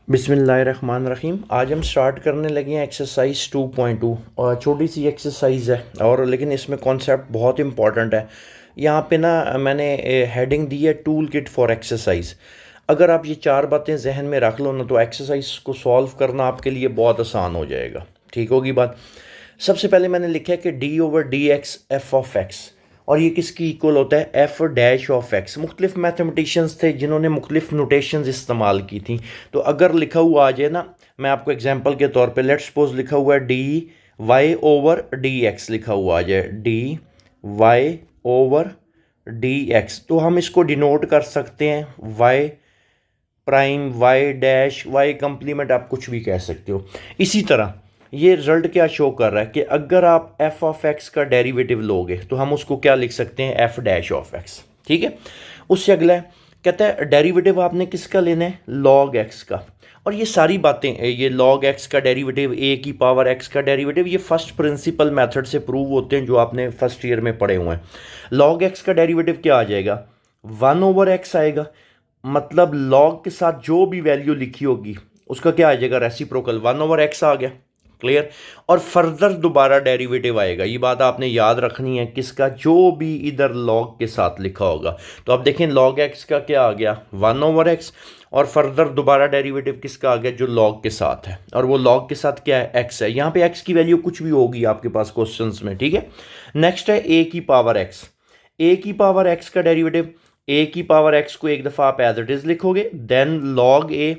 बिस्मिल्लाहिर्रहमानिर्रहीम। आज हम स्टार्ट करने लगे हैं एक्सरसाइज 2.2 और छोटी सी एक्सरसाइज है और लेकिन इसमें कॉन्सेप्ट बहुत इंपॉर्टेंट है। यहाँ पे ना मैंने हेडिंग दी है टूल किट फॉर एक्सरसाइज। अगर आप ये चार बातें जहन में रख लो ना तो एक्सरसाइज को सॉल्व करना आपके लिए बहुत आसान हो जाएगा। ठीक होगी बात। सबसे पहले मैंने लिखा है कि D over d x f of x, और ये किसकी इक्वल होता है, एफ डैश ऑफ एक्स। मुख्तलिफ मैथमेटिशियंस थे जिन्होंने मुख्तलिफ नोटेशंस इस्तेमाल की थी। तो अगर लिखा हुआ आ जाए ना, मैं आपको एग्जांपल के तौर पे लेट सपोज लिखा हुआ है d y over d x लिखा हुआ आ जाए, d y over d x, तो हम इसको डिनोट कर सकते हैं y prime, y dash, y complement, आप कुछ भी कह सकते हो। इसी तरह ये रिजल्ट क्या शो कर रहा है कि अगर आप एफ ऑफ एक्स का डेरिवेटिव लोगे तो हम उसको क्या लिख सकते हैं, एफ डैश ऑफ एक्स। ठीक है। उससे अगला है, कहता है डेरिवेटिव आपने किसका लेना है, लॉग एक्स का। और ये सारी बातें, ये लॉग एक्स का डेरिवेटिव, ए की पावर एक्स का डेरिवेटिव, ये फर्स्ट प्रिंसिपल मेथड से प्रूव होते हैं जो आपने फर्स्ट ईयर में पढ़े हुए हैं। लॉग एक्स का डेरिवेटिव क्या आ जाएगा, 1/x आएगा। मतलब लॉग के साथ जो भी वैल्यू लिखी होगी उसका क्या आ जाएगा, रेसिप्रोकल, 1/x आ गया। क्लियर। और फर्दर दोबारा डेरिवेटिव आएगा, ये बात आपने याद रखनी है, किसका, जो भी इधर लॉग के साथ लिखा होगा। तो आप देखें लॉग एक्स का क्या आ गया, 1/x, और फर्दर दोबारा डेरिवेटिव किसका आ गया, जो लॉग के साथ है, और वो लॉग के साथ क्या है, एक्स है। यहाँ पे एक्स की वैल्यू कुछ भी होगी आपके पास क्वेश्चंस में। ठीक है। नेक्स्ट है ए की पावर एक्स। ए की पावर एक्स का डेरिवेटिव, ए की पावर एक्स को एक दफ़ा आप एज इट इज़ लिखोगे, देन लॉग ए,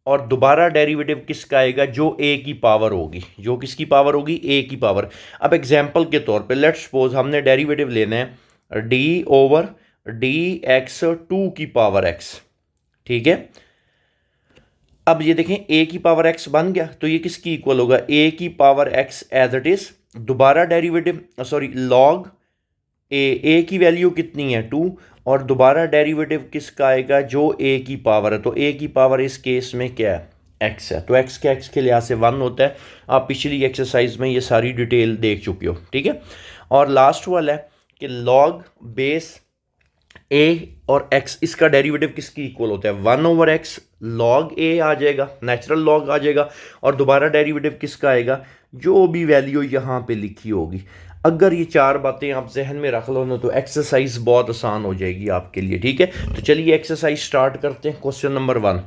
और दोबारा डेरिवेटिव किसका आएगा, जो ए की पावर होगी, जो किसकी पावर होगी, ए की पावर। अब एग्जांपल के तौर पे लेट्स सपोज हमने डेरिवेटिव लेना है डी ओवर डी एक्स 2 की पावर एक्स। ठीक है। अब ये देखें ए की पावर एक्स बन गया, तो ये किसकी इक्वल होगा, ए की power x as it is, दोबारा डेरिवेटिव सॉरी लॉग ए की वैल्यू कितनी है 2, और दोबारा डेरिवेटिव किसका आएगा, जो ए की पावर है। तो ए की पावर इस केस में क्या है, एक्स है, तो एक्स के लिहाज से 1 होता है। आप पिछली एक्सरसाइज में ये सारी डिटेल देख चुके हो। ठीक है। और लास्ट वाला है कि लॉग बेस ए और एक्स, इसका डेरिवेटिव किसकी इक्वल होता है, 1/x, लॉग ए आ जाएगा, नेचुरल लॉग आ जाएगा, और दोबारा डेरिवेटिव किसका आएगा, जो भी वैल्यू यहाँ पे लिखी होगी। अगर ये चार बातें आप जहन में रख लो ना तो एक्सरसाइज बहुत आसान हो जाएगी आपके लिए। ठीक है। तो चलिए एक्सरसाइज स्टार्ट करते हैं। Question number 1।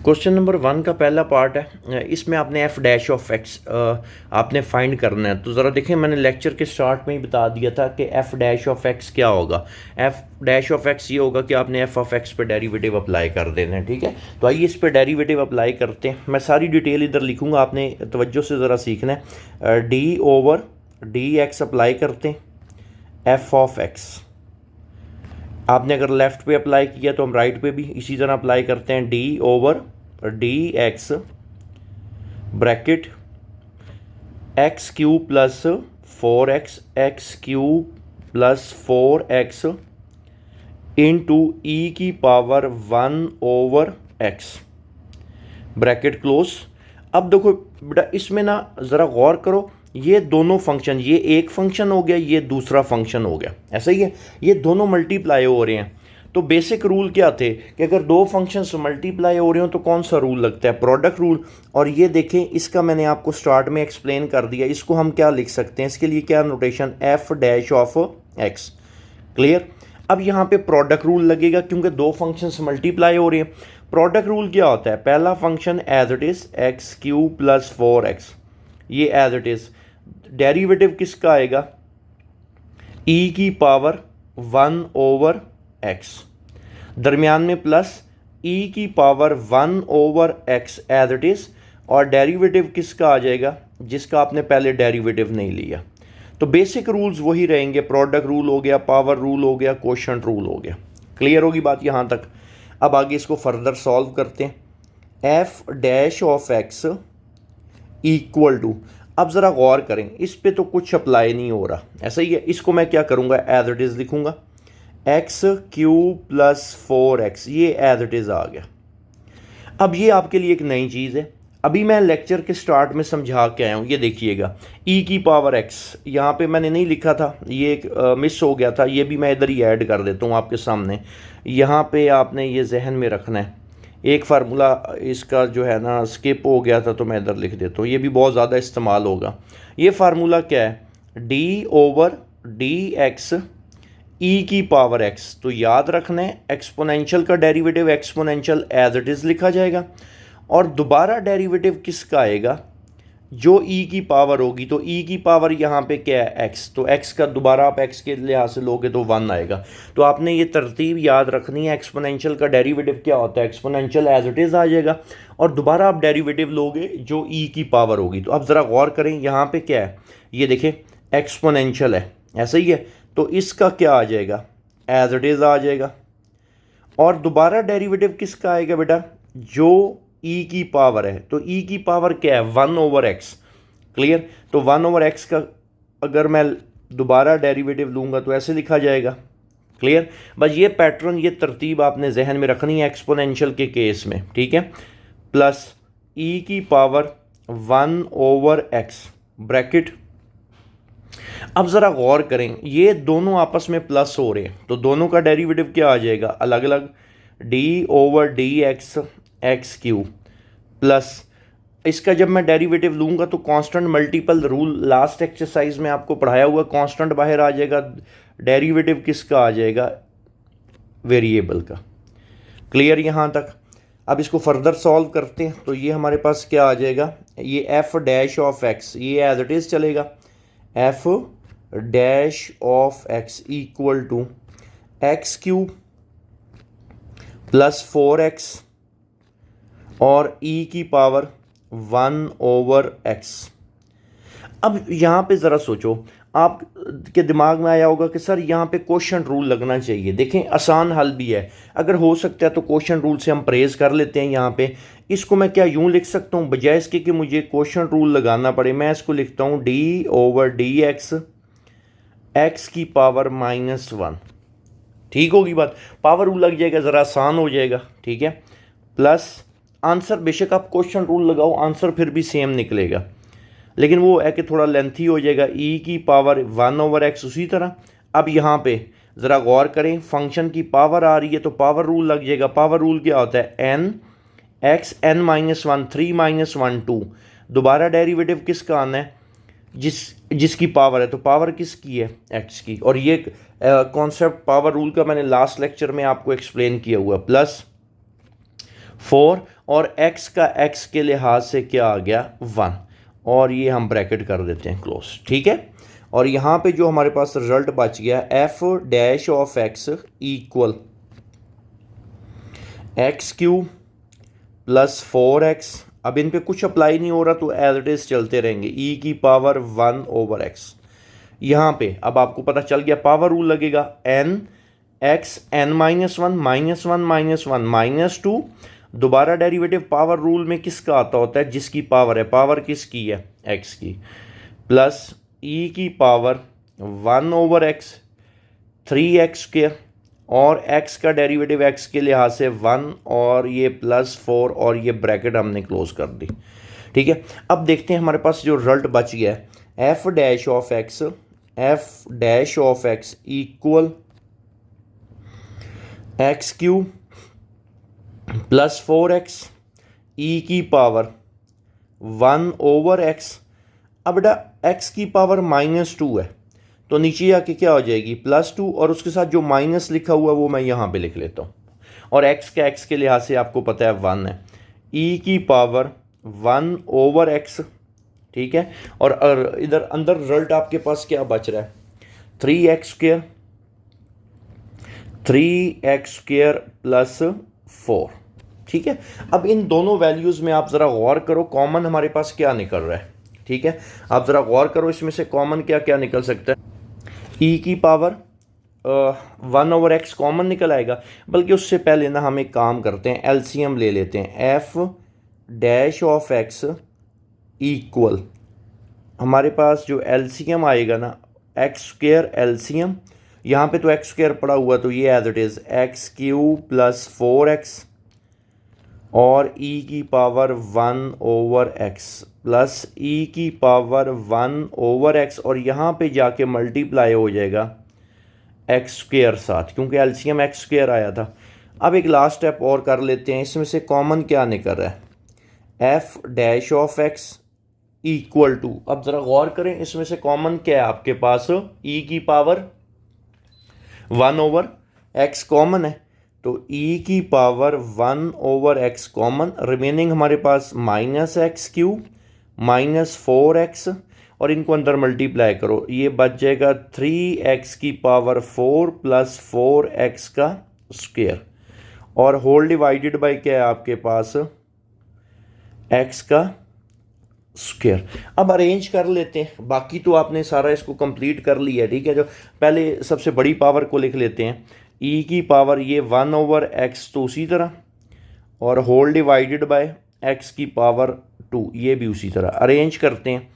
क्वेश्चन नंबर 1 का पहला पार्ट है, इसमें आपने एफ डैश ऑफ एक्स आपने फाइंड करना है। तो ज़रा देखें, मैंने लेक्चर के स्टार्ट में ही बता दिया था कि एफ डैश ऑफ एक्स क्या होगा। एफ डैश ऑफ एक्स ये होगा कि आपने एफ ऑफ एक्स पे डेरिवेटिव अप्लाई कर देना है। ठीक है। तो आइए इस पे डेरिवेटिव अप्लाई करते हैं। मैं सारी डिटेल इधर लिखूंगा, आपने तवज्जो से ज़रा सीखना है। D over d x apply करते हैं, एफ ऑफ एक्स। आपने अगर लेफ़्ट पे अप्लाई किया तो हम राइट पे भी इसी तरह अप्लाई करते हैं, d over d x bracket x cube plus 4x, x cube plus 4x into e की पावर 1/x ब्रैकेट क्लोज। अब देखो बेटा, इसमें ना ज़रा गौर करो, ये दोनों फंक्शन, ये एक फंक्शन हो गया, ये दूसरा फंक्शन हो गया, ऐसा ही है, ये दोनों मल्टीप्लाई हो रहे हैं। तो बेसिक रूल क्या थे कि अगर दो फंक्शंस मल्टीप्लाई हो रहे हो तो कौन सा रूल लगता है, प्रोडक्ट रूल। और ये देखें, इसका मैंने आपको स्टार्ट में एक्सप्लेन कर दिया, इसको हम क्या लिख सकते हैं, इसके लिए क्या notation, F dash of x. Clear. अब यहाँ पे प्रोडक्ट रूल लगेगा क्योंकि दो फंक्शंस मल्टीप्लाई हो रहे हैं। प्रोडक्ट रूल क्या होता है, पहला function as it is x cube plus 4x, ये एज इट इज, डेरिवेटिव किसका आएगा, ई की पावर 1/x, दरमियान में प्लस ई की power 1/x as it is, और डेरिवेटिव किसका आ जाएगा, जिसका आपने पहले डेरिवेटिव नहीं लिया। तो बेसिक रूल्स वही रहेंगे, प्रोडक्ट रूल हो गया, पावर रूल हो गया, कोशेंट रूल हो गया। क्लियर होगी बात यहाँ तक। अब आगे इसको फर्दर सॉल्व करते हैं। F dash of x equal to, अब ज़रा गौर करें, इस पे तो कुछ अप्लाई नहीं हो रहा, ऐसा ही है। इसको मैं क्या करूँगा, एज इट इज़ लिखूँगा, एक्स क्यूब प्लस 4x, ये एज इट इज़ आ गया। अब ये आपके लिए एक नई चीज़ है, अभी मैं लेक्चर के स्टार्ट में समझा के आया हूँ। ये देखिएगा, ई की पावर एक्स यहाँ पे मैंने नहीं लिखा था, ये एक मिस हो गया था, ये भी मैं इधर ही ऐड कर देता हूँ आपके सामने। यहाँ पे आपने ये जहन में रखना है, एक फार्मूला इसका जो है ना स्किप हो गया था, तो मैं इधर लिख देता हूँ, ये भी बहुत ज़्यादा इस्तेमाल होगा। ये फार्मूला क्या है, d over d x e की पावर एक्स। तो याद रखना है एक्सपोनेंशियल का derivative exponential as it is लिखा जाएगा, और दोबारा डेरिवेटिव किसका आएगा, जो e की पावर होगी। तो e की पावर यहाँ पे क्या है, x, तो x का दोबारा आप x के लिहाज से लोगे तो 1 आएगा। तो आपने ये तरतीब याद रखनी है, एक्सपोनेंशियल का डेरिवेटिव क्या होता है, एक्सपोनेंशियल एज इट इज़ आ जाएगा, और दोबारा आप डेरिवेटिव लोगे जो e की पावर होगी। तो अब ज़रा गौर करें यहाँ पे क्या है, ये देखें एक्सपोनेंशियल है, ऐसा ही है, तो इसका क्या आ जाएगा, एज इट इज़ आ जाएगा। और दोबारा डेरिवेटिव किसका आएगा बेटा, जो ई की पावर है। तो ई की पावर क्या है, 1 ओवर एक्स। क्लियर, तो 1 ओवर एक्स का अगर मैं दोबारा डेरिवेटिव लूँगा तो ऐसे लिखा जाएगा। क्लियर, बस ये पैटर्न, ये तरतीब आपने जहन में रखनी है एक्सपोनेंशियल के केस में, ठीक है। प्लस ई की पावर 1 ओवर एक्स ब्रैकेट। अब ज़रा गौर करें, ये दोनों आपस में प्लस हो रहे हैं, तो दोनों का डेरिवेटिव क्या आ जाएगा, अलग अलग, D over d x x Q, plus इसका जब मैं डेरिवेटिव लूँगा तो constant multiple rule last exercise में आपको पढ़ाया हुआ, कांस्टेंट बाहर आ जाएगा, डेरिवेटिव किसका आ जाएगा, वेरिएबल का। क्लियर यहाँ तक। अब इसको फर्दर सॉल्व करते हैं, तो ये हमारे पास क्या आ जाएगा, ये एफ डैश ऑफ एक्स, ये एज इट इज़ चलेगा, f dash of x equal to x cube plus 4x और e की पावर 1 ओवर x। अब यहाँ पे ज़रा सोचो, आप के दिमाग में आया होगा कि सर यहाँ पे क्वेश्चन रूल लगना चाहिए। देखें आसान हल भी है, अगर हो सकता है तो क्वेश्चन रूल से हम परहेज़ कर लेते हैं। यहाँ पे इसको मैं क्या यूँ लिख सकता हूँ, बजाय इसके कि मुझे क्वेश्चन रूल लगाना पड़े, मैं इसको लिखता हूँ D over d x x की पावर -1। ठीक होगी बात, पावर रूल लग जाएगा, ज़रा आसान हो जाएगा, ठीक है। प्लस आंसर, बेशक आप क्वेश्चन रूल लगाओ, आंसर फिर भी सेम निकलेगा, लेकिन वो है कि थोड़ा लेंथी हो जाएगा, ई की पावर 1 ओवर एक्स उसी तरह। अब यहाँ पे ज़रा गौर करें, फंक्शन की पावर आ रही है तो पावर रूल लग जाएगा। पावर रूल क्या होता है, एन एक्स एन -1 3 -1 2। दोबारा डेरिवेटिव किसका आना है, जिसकी पावर है, तो पावर किसकी है, एक्स की। और ये कॉन्सेप्ट पावर रूल का मैंने लास्ट लेक्चर में आपको एक्सप्लेन किया हुआ। प्लस 4 और x का x के लिहाज से क्या आ गया, 1, और ये हम ब्रैकेट कर देते हैं क्लोज, ठीक है। और यहाँ पे जो हमारे पास रिजल्ट बच गया, F dash of x equal x cube plus 4x। अब इन पे कुछ अप्लाई नहीं हो रहा तो एज इट इज़ चलते रहेंगे, ई की पावर 1 ओवर एक्स। यहाँ पे अब आपको पता चल गया, पावर रूल लगेगा, एन एक्स एन -1 -2। दोबारा डेरिवेटिव पावर रूल में किसका आता होता है, जिसकी पावर है, पावर किसकी है, एक्स की, प्लस ई की power 1 over x 3x square, और x का डेरिवेटिव x के लिहाज से 1, और ये प्लस 4, और ये ब्रैकेट हमने क्लोज कर दी, ठीक है। अब देखते हैं हमारे पास जो रिजल्ट बच गया है, f dash of x equal x cube plus 4x ई की पावर 1 ओवर x। अब बेटा x की पावर -2 है, तो नीचे आके क्या हो जाएगी, +2, और उसके साथ जो माइनस लिखा हुआ वो मैं यहाँ पे लिख लेता हूँ, और x का x के लिहाज से आपको पता है 1 है, e की पावर 1 ओवर x, ठीक है। और इधर अंदर रिजल्ट आपके पास क्या बच रहा है, 3x स्क्वायर प्लस 4, ठीक है। अब इन दोनों वैल्यूज़ में आप ज़रा गौर करो, कॉमन हमारे पास क्या निकल रहा है, ठीक है। आप ज़रा गौर करो इसमें से कॉमन क्या क्या निकल सकता है, ई की पावर 1 ओवर एक्स कॉमन निकल आएगा। बल्कि उससे पहले ना हम एक काम करते हैं, एलसीएम ले लेते हैं, f dash of x equal, हमारे पास जो एलसीएम आएगा ना, एक्स स्क्वायर एलसीएम, यहाँ पे तो एक्स स्क्वायर पड़ा हुआ तो ये as it is x cube plus 4x, और ई की power 1 over x plus e की पावर 1 ओवर एक्स, और यहाँ पे जाके मल्टीप्लाई हो जाएगा एक्स स्क्वायर साथ, क्योंकि एलसीएम एक्स स्क्वायर आया था। अब एक लास्ट स्टेप और कर लेते हैं, इसमें से कॉमन क्या निकल रहा है, f dash of x equal to, अब ज़रा गौर करें इसमें से कॉमन क्या है आपके पास, ई की पावर 1/x कॉमन है, तो e की पावर 1/x कॉमन, रिमेनिंग हमारे पास -x³ -4x, और इनको अंदर मल्टीप्लाई करो, ये बच जाएगा 3x की पावर 4 + 4x का स्क्वायर, और होल डिवाइडेड बाय क्या है आपके पास, x का स्क्वायर। अब अरेंज कर लेते हैं, बाकी तो आपने सारा इसको कंप्लीट कर लिया है, ठीक है। जो पहले सबसे बड़ी पावर को लिख लेते हैं, e की पावर ये 1/x तो उसी तरह, और होल डिवाइडेड बाय x की पावर 2 ये भी उसी तरह। अरेंज करते हैं,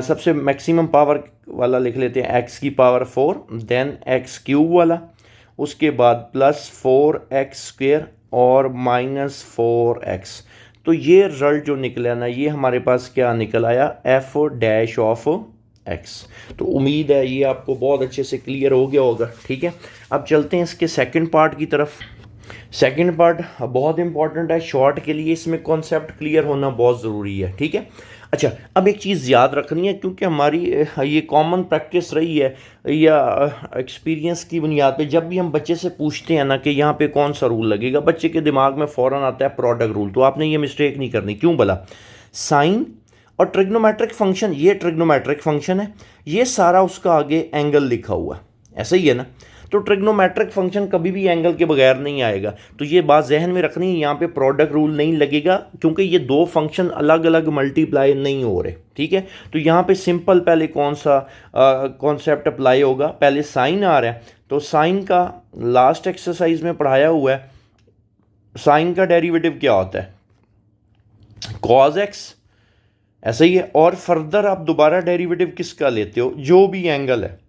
सबसे मैक्सिमम पावर वाला लिख लेते हैं x की पावर 4, देन x³ वाला, उसके बाद +4x² और -4x। तो ये रिजल्ट जो निकला ना, ये हमारे पास क्या निकल आया, एफ डैश ऑफ एक्स। तो उम्मीद है ये आपको बहुत अच्छे से क्लियर हो गया होगा, ठीक है। अब चलते हैं इसके सेकंड पार्ट की तरफ। सेकंड पार्ट बहुत इंपॉर्टेंट है, शॉर्ट के लिए इसमें कॉन्सेप्ट क्लियर होना बहुत ज़रूरी है, ठीक है। अच्छा, अब एक चीज़ याद रखनी है, क्योंकि हमारी ये कॉमन प्रैक्टिस रही है या एक्सपीरियंस की बुनियाद पे, जब भी हम बच्चे से पूछते हैं ना कि यहाँ पे कौन सा रूल लगेगा, बच्चे के दिमाग में फ़ौरन आता है प्रोडक्ट रूल। तो आपने ये मिस्टेक नहीं करनी। क्यों भला, साइन और ट्रिग्नोमेट्रिक फंक्शन, ये ट्रिग्नोमेट्रिक फंक्शन है, ये सारा उसका आगे एंगल लिखा हुआ है, ऐसा ही है ना। तो ट्रिग्नोमेट्रिक फंक्शन कभी भी एंगल के बगैर नहीं आएगा, तो ये बात जहन में रखनी है। यहाँ पे प्रोडक्ट रूल नहीं लगेगा, क्योंकि ये दो फंक्शन अलग अलग मल्टीप्लाई नहीं हो रहे, ठीक है। तो यहाँ पे सिंपल पहले कौन सा कॉन्सेप्ट अप्लाई होगा, पहले साइन आ रहा है, तो साइन का लास्ट एक्सरसाइज में पढ़ाया हुआ है, साइन का डेरिवेटिव क्या होता है, कॉज एक्स, ऐसा ही है। और फर्दर आप दोबारा डेरिवेटिव किसका लेते हो, जो भी एंगल है,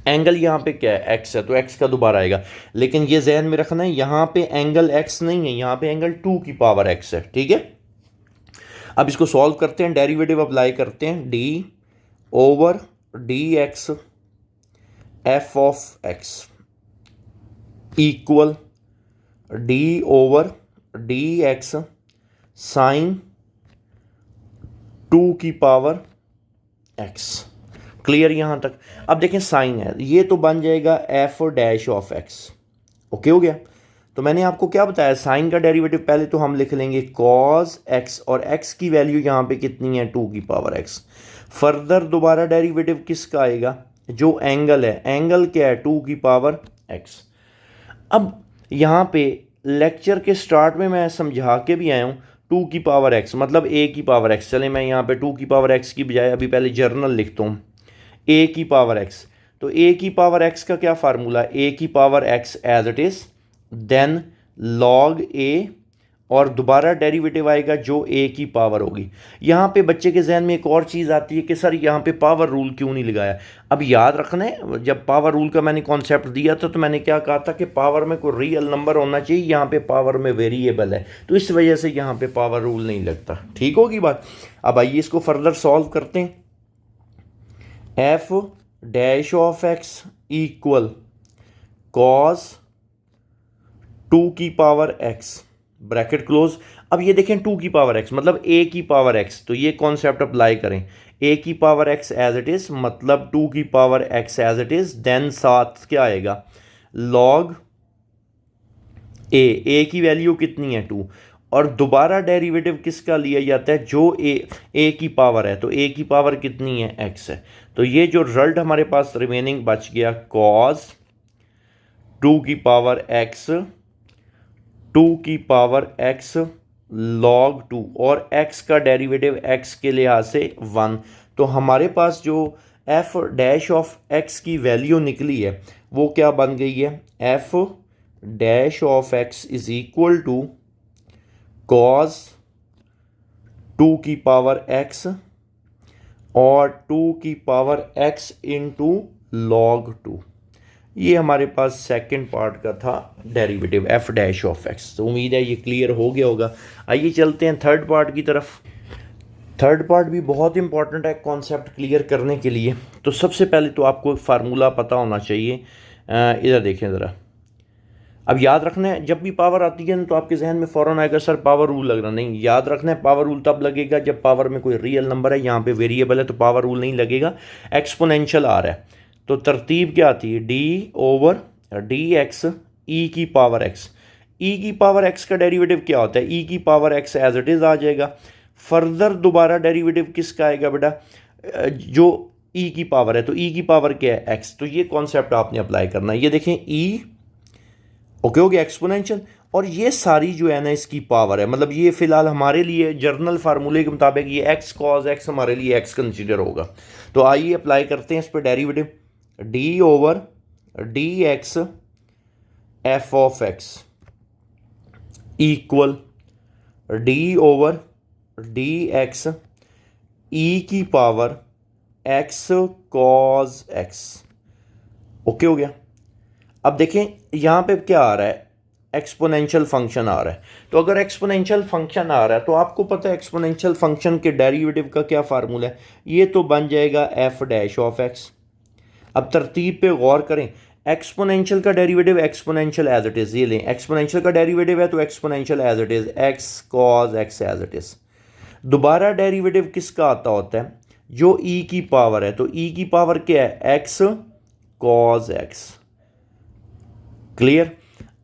एंगल यहाँ पे क्या है, एक्स है, तो एक्स का दोबारा आएगा। लेकिन ये जहन में रखना है, यहाँ पे एंगल एक्स नहीं है, यहाँ पे एंगल 2 की पावर एक्स है, ठीक है। अब इसको सॉल्व करते हैं, डेरिवेटिव अप्लाई करते हैं, d/dx f of x equal d/dx sine 2 की पावर x। क्लियर यहाँ तक। अब देखें साइन है, ये तो बन जाएगा F dash of x, okay हो गया। तो मैंने आपको क्या बताया, साइन का डेरिवेटिव पहले तो हम लिख लेंगे कॉस एक्स, और एक्स की वैल्यू यहाँ पे कितनी है, 2 की पावर एक्स। फर्दर दोबारा डेरिवेटिव किसका आएगा, जो एंगल है, एंगल क्या है, 2 की पावर एक्स। अब यहाँ पे लेक्चर के स्टार्ट में मैं समझा के भी आया हूँ, 2 की पावर एक्स मतलब a की पावर एक्स। चले मैं यहाँ पे 2 की पावर एक्स की बजाय अभी पहले जर्नल लिखता हूँ, a की पावर x। तो a की पावर x का क्या फार्मूला, a की power x as it is, then log a, और दोबारा डेरिवेटिव आएगा जो a की पावर होगी। यहाँ पे बच्चे के जहन में एक और चीज़ आती है कि सर यहाँ पे पावर रूल क्यों नहीं लगाया। अब याद रखना है, जब पावर रूल का मैंने कॉन्सेप्ट दिया था तो मैंने क्या कहा था कि पावर में कोई रियल नंबर होना चाहिए, यहाँ पे पावर में वेरिएबल है, तो इस वजह से यहाँ पे पावर रूल नहीं लगता, ठीक होगी बात। अब आइए इसको फर्दर सॉल्व करते हैं, f dash of x equal cos 2 की पावर एक्स, ब्रैकेट क्लोज। अब ये देखें 2 की पावर एक्स मतलब a की पावर x, तो ये कॉन्सेप्ट अप्लाई करें, a की power x as it is मतलब 2 की power x as it is, then साथ क्या आएगा, log a की वैल्यू कितनी है 2, और दोबारा डेरिवेटिव किसका लिया जाता है, जो a की पावर है, तो a की पावर कितनी है, x है। तो ये जो रिजल्ट हमारे पास रिमेनिंग बच गया, cos 2 की पावर x 2 की पावर x log 2, और x का डेरिवेटिव x के लिहाज से 1। तो हमारे पास जो f डैश ऑफ x की वैल्यू निकली है वो क्या बन गई है, f dash of x is equal to cos 2 की पावर x और 2 की पावर x इंटू log 2। ये हमारे पास सेकंड पार्ट का था derivative F dash of x. तो उम्मीद है ये क्लियर हो गया होगा। आइए चलते हैं थर्ड पार्ट की तरफ। थर्ड पार्ट भी बहुत इंपॉर्टेंट है कॉन्सेप्ट क्लियर करने के लिए। तो सबसे पहले तो आपको फार्मूला पता होना चाहिए, इधर देखें ज़रा, अब याद रखना है, जब भी पावर आती है ना तो आपके जहन में फ़ौरन आएगा सर पावर रूल लग रहा, नहीं, याद रखना है पावर रूल तब लगेगा जब पावर में कोई रियल नंबर है, यहाँ पे वेरिएबल है तो पावर रूल नहीं लगेगा, एक्सपोनेंशियल आ रहा है। तो तरतीब क्या आती है, d over d x e की पावर एक्स। ई की पावर एक्स का डेरिवेटिव क्या होता है, ई की power x as it is आ जाएगा। फर्दर दोबारा डेरिवेटिव किसका आएगा बेटा, जो ई की पावर है, तो ई की पावर क्या है, एक्स। तो ये कॉन्सेप्ट आपने अप्लाई करना है। ये देखें ई ओके हो गया एक्सपोनेंशियल, और ये सारी जो है ना इसकी पावर है, मतलब ये फिलहाल हमारे लिए जर्नल फार्मूले के मुताबिक ये एक्स कॉज एक्स हमारे लिए एक्स कंसिडर होगा। तो आइए अप्लाई करते हैं इस पर derivative, d over d x f of x equal d over d x e की power x cos x. Okay हो गया। अब देखें यहाँ पे क्या आ रहा है, एक्सपोनेंशियल फंक्शन आ रहा है। तो अगर एक्सपोनेंशियल फंक्शन आ रहा है तो आपको पता है एक्सपोनेंशियल फंक्शन के डेरिवेटिव का क्या फार्मूला है, ये तो बन जाएगा एफ डैश ऑफ एक्स। अब तरतीब पे गौर करें, एक्सपोनेंशियल का derivative exponential as it is, ये लें एक्सपोनेंशियल का डेरिवेटिव है तो exponential as it is x cos x as it is. दोबारा डेरिवेटिव किसका आता होता है, जो ई की पावर है, तो ई की पावर क्या है, एक्स कॉज एक्स। क्लियर।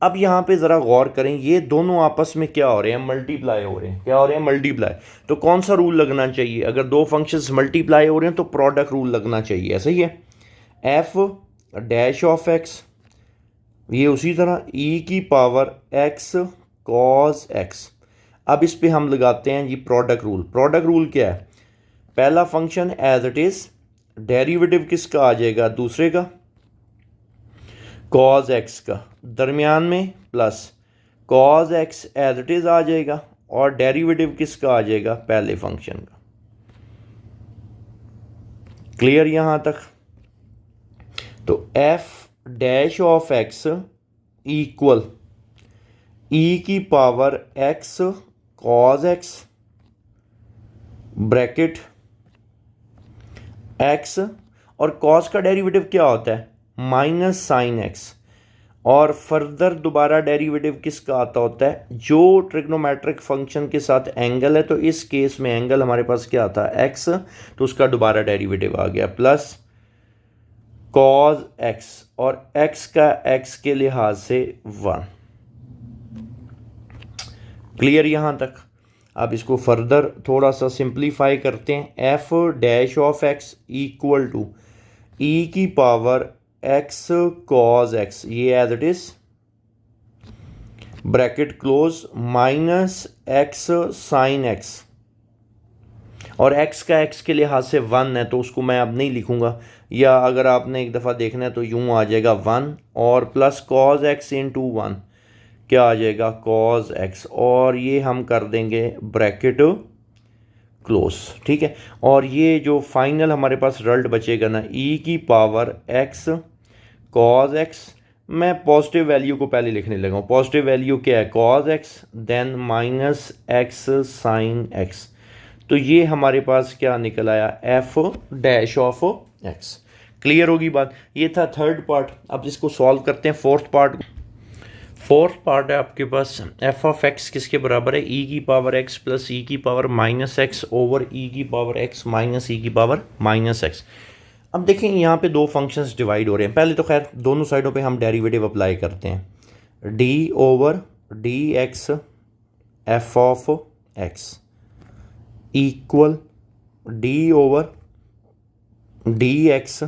अब यहाँ पे ज़रा गौर करें, ये दोनों आपस में क्या हो रहे हैं, मल्टीप्लाई हो रहे हैं। क्या हो रहे हैं, मल्टीप्लाई। तो कौन सा रूल लगना चाहिए, अगर दो फंक्शंस मल्टीप्लाई हो रहे हैं तो प्रोडक्ट रूल लगना चाहिए, ऐसा ही है। एफ डैश ऑफ एक्स, ये उसी तरह ई की पावर एक्स कॉज एक्स। अब इस पे हम लगाते हैं g product rule. Product rule क्या है, पहला function as it is, derivative किसका आ जाएगा, दूसरे का, कॉज एक्स का, दरमियान में plus cos x as it is आ जाएगा, और डेरिवेटिव किसका आ जाएगा, पहले फंक्शन का। क्लियर यहाँ तक। तो f dash of x equal e की power x cos x bracket x, और कॉस का डेरिवेटिव क्या होता है, माइनस साइन एक्स, और फर्दर दोबारा डेरिवेटिव किसका आता होता है, जो ट्रिग्नोमेट्रिक फंक्शन के साथ एंगल है, तो इस केस में एंगल हमारे पास क्या आता है, एक्स, तो उसका दोबारा डेरिवेटिव आ गया प्लस कॉज एक्स, और एक्स का एक्स के लिहाज से 1। क्लियर यहाँ तक। अब इसको फर्दर थोड़ा सा सिंप्लीफाई करते हैं, f dash of x equal to e की पावर एक्स कॉज एक्स, ये as it is, bracket close, minus x sine x, और एक्स का एक्स के लिहाज से 1 है तो उसको मैं अब नहीं लिखूंगा, या अगर आपने एक दफ़ा देखना है तो यूं आ जाएगा 1, और प्लस कॉज एक्स इंटू 1, क्या आ जाएगा, कॉज एक्स, और ये हम कर देंगे ब्रैकेट क्लोज, ठीक है। और ये जो फाइनल हमारे पास रिजल्ट बचेगा ना, ई की पावर एक्स कॉज एक्स, मैं पॉजिटिव वैल्यू को पहले लिखने लगा हूँ। पॉजिटिव वैल्यू क्या है, cos x, then minus x sine x. तो ये हमारे पास क्या निकल आया, f dash of x. Clear होगी बात। ये था थर्ड पार्ट। अब इसको सॉल्व करते हैं फोर्थ पार्ट। फोर्थ पार्ट है आपके पास, एफ ऑफ एक्स किसके बराबर है, ई की पावर एक्स प्लस ई की पावर माइनस एक्स ओवर ई की पावर एक्स माइनस ई की पावर माइनस एक्स। अब देखें यहाँ पे दो फंक्शंस डिवाइड हो रहे हैं। पहले तो खैर दोनों साइडों पे हम डेरिवेटिव अप्लाई करते हैं, d over d x f of x equal d over d x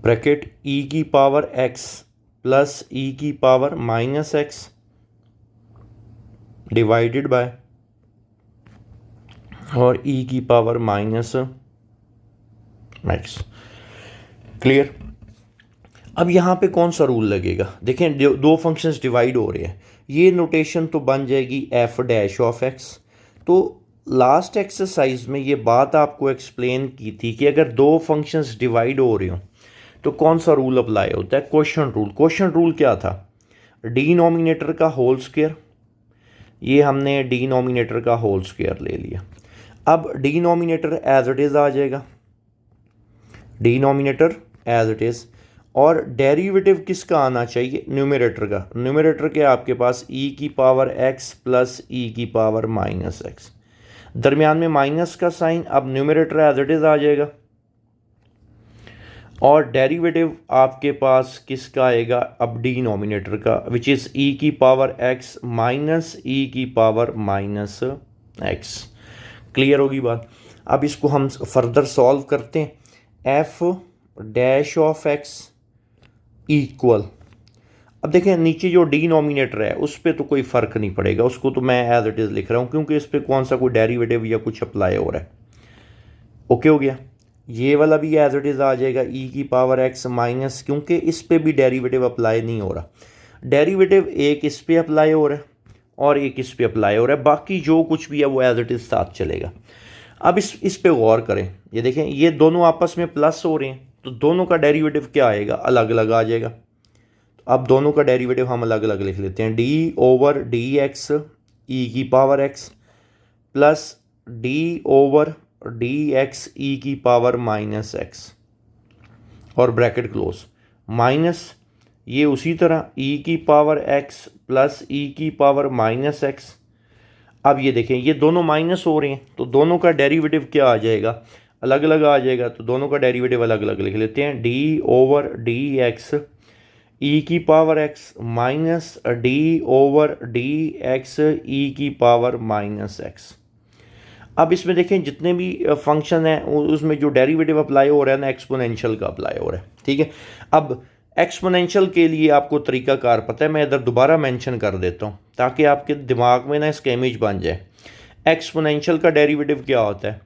bracket E की पावर एक्स प्लस ई की power minus x divided by और ई की पावर माइनस एक्स। क्लियर। अब यहाँ पे कौन सा रूल लगेगा, देखें दो फंक्शंस डिवाइड हो रहे हैं, ये नोटेशन तो बन जाएगी एफ डैश ऑफ एक्स। तो लास्ट एक्सरसाइज में ये बात आपको एक्सप्लेन की थी कि अगर दो फंक्शंस डिवाइड हो रहे हो तो कौन सा रूल अप्लाई होता है, क्वोशंट रूल। क्वोशंट रूल क्या था, डिनोमिनेटर का होल स्क्वायर, ये हमने डिनोमिनेटर का होल स्क्वायर ले लिया। अब डिनोमिनेटर एज इट इज़ आ जाएगा, डिनोमिनेटर एज इट इज़, और डेरिवेटिव किसका आना चाहिए, न्यूमरेटर का। न्यूमरेटर के आपके पास e की पावर x प्लस e की पावर माइनस एक्स, दरमियान में माइनस का साइन, अब न्यूमरेटर एज इट इज आ जाएगा। और डेरिवेटिव आपके पास किसका आएगा, अब डिनोमिनेटर का, विच इज़ e की पावर x माइनस e की पावर माइनस एक्स। क्लियर होगी बात। अब इसको हम फर्दर सॉल्व करते हैं। f dash of x equal, अब देखें नीचे जो डिनोमिनेटर है उस पर तो कोई फ़र्क नहीं पड़ेगा, उसको तो मैं एज इट इज़ लिख रहा हूँ क्योंकि इस पर कौन सा कोई डेरिवेटिव या कुछ अप्लाई हो रहा है। ओके हो गया। ये वाला भी एज इट इज़ आ जाएगा e की पावर x माइनस, क्योंकि इस पे भी डेरिवेटिव अप्लाई नहीं हो रहा। डेरिवेटिव एक इस पे अप्लाई हो रहा है और एक इस पे अप्लाई हो रहा है, बाकी जो कुछ भी है वो एज इट इज़ साथ चलेगा। अब इस पे गौर करें, ये देखें ये दोनों आपस में प्लस हो रहे हैं, तो दोनों का डेरिवेटिव क्या आएगा, अलग अलग आ जाएगा। तो अब दोनों का डेरिवेटिव हम अलग अलग लिख लेते हैं, d over d x e की power x plus d over d x e की पावर माइनस एक्स, और ब्रैकेट क्लोज, माइनस ये उसी तरह e की पावर x प्लस e की पावर माइनस एक्स। अब ये देखें ये दोनों माइनस हो रहे हैं, तो दोनों का डेरिवेटिव क्या आ जाएगा, अलग अलग आ जाएगा। तो दोनों का डेरिवेटिव अलग अलग लिख लेते हैं, d over d x e की power x minus d over d x e की पावर माइनस एक्स। अब इसमें देखें जितने भी फंक्शन हैं उसमें जो डेरिवेटिव अप्लाई हो रहा है ना, एक्सपोनेंशियल का अप्लाई हो रहा है, ठीक है। अब एक्सपोनेंशियल के लिए आपको तरीकाकार पता है, मैं इधर दोबारा मेंशन कर देता हूँ ताकि आपके दिमाग में ना इसका इमेज बन जाए। एक्सपोनेंशियल का डेरिवेटिव क्या होता है,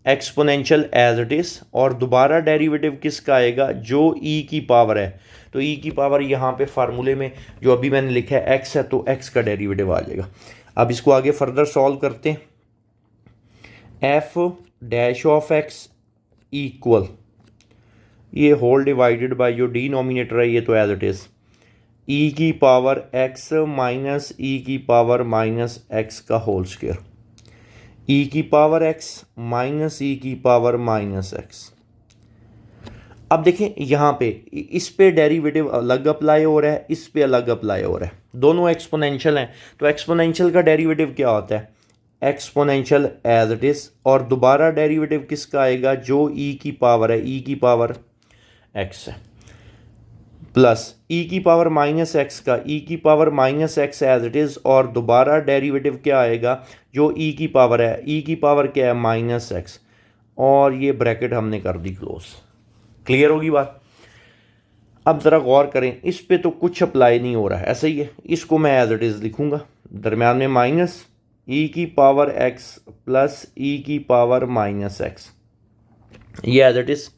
एक्सपोनेंशियल एज इट इज़, और दोबारा डेरिवेटिव किसका आएगा, जो e की पावर है। तो e की पावर यहाँ पे फार्मूले में जो अभी मैंने लिखा है x है, तो x का डेरिवेटिव आ जाएगा। अब इसको आगे फर्दर सॉल्व करते हैं। f dash of x equal, ये होल डिवाइडेड बाय जो डिनोमिनेटर है ये तो एज इट इज़, e की पावर x माइनस e की पावर माइनस x का होल स्क्वायर, e की पावर x माइनस e की पावर माइनस x। अब देखें यहाँ पे इस पे डेरिवेटिव अलग अप्लाई हो रहा है, इस पे अलग अप्लाई हो रहा है, दोनों एक्सपोनेंशियल हैं। तो एक्सपोनेंशियल का डेरिवेटिव क्या होता है, एक्सपोनेंशियल एज इट इज़, और दोबारा डेरिवेटिव किसका आएगा, जो e की पावर है, e की पावर x है, प्लस e की पावर माइनस एक्स का, e की power minus x as it is, और दोबारा डेरिवेटिव क्या आएगा, जो e की पावर है, e की पावर क्या है, माइनस एक्स, और ये ब्रैकेट हमने कर दी क्लोज। क्लियर होगी बात। अब ज़रा गौर करें, इस पे तो कुछ अप्लाई नहीं हो रहा है, ऐसा ही है, इसको मैं एज इट इज़ लिखूँगा, दरम्यान में माइनस e की पावर x प्लस e की पावर माइनस एक्स, ये एज इट इज़।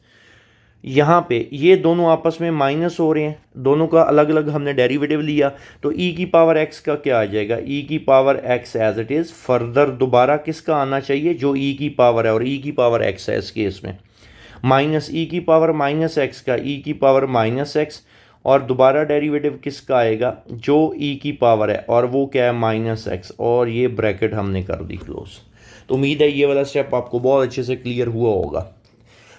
यहाँ पे ये दोनों आपस में माइनस हो रहे हैं, दोनों का अलग अलग हमने डेरिवेटिव लिया, तो e की पावर x का क्या आ जाएगा, e की power x as it is, further दोबारा किसका आना चाहिए, जो e की पावर है, और e की पावर x है इस केस में, माइनस e की पावर माइनस एक्स का, e की पावर माइनस एक्स, और दोबारा डेरिवेटिव किसका आएगा, जो e की पावर है, और वो क्या है, माइनस एक्स, और ये ब्रैकेट हमने कर दी क्लोज। तो उम्मीद है ये वाला स्टेप आपको बहुत अच्छे से क्लियर हुआ होगा।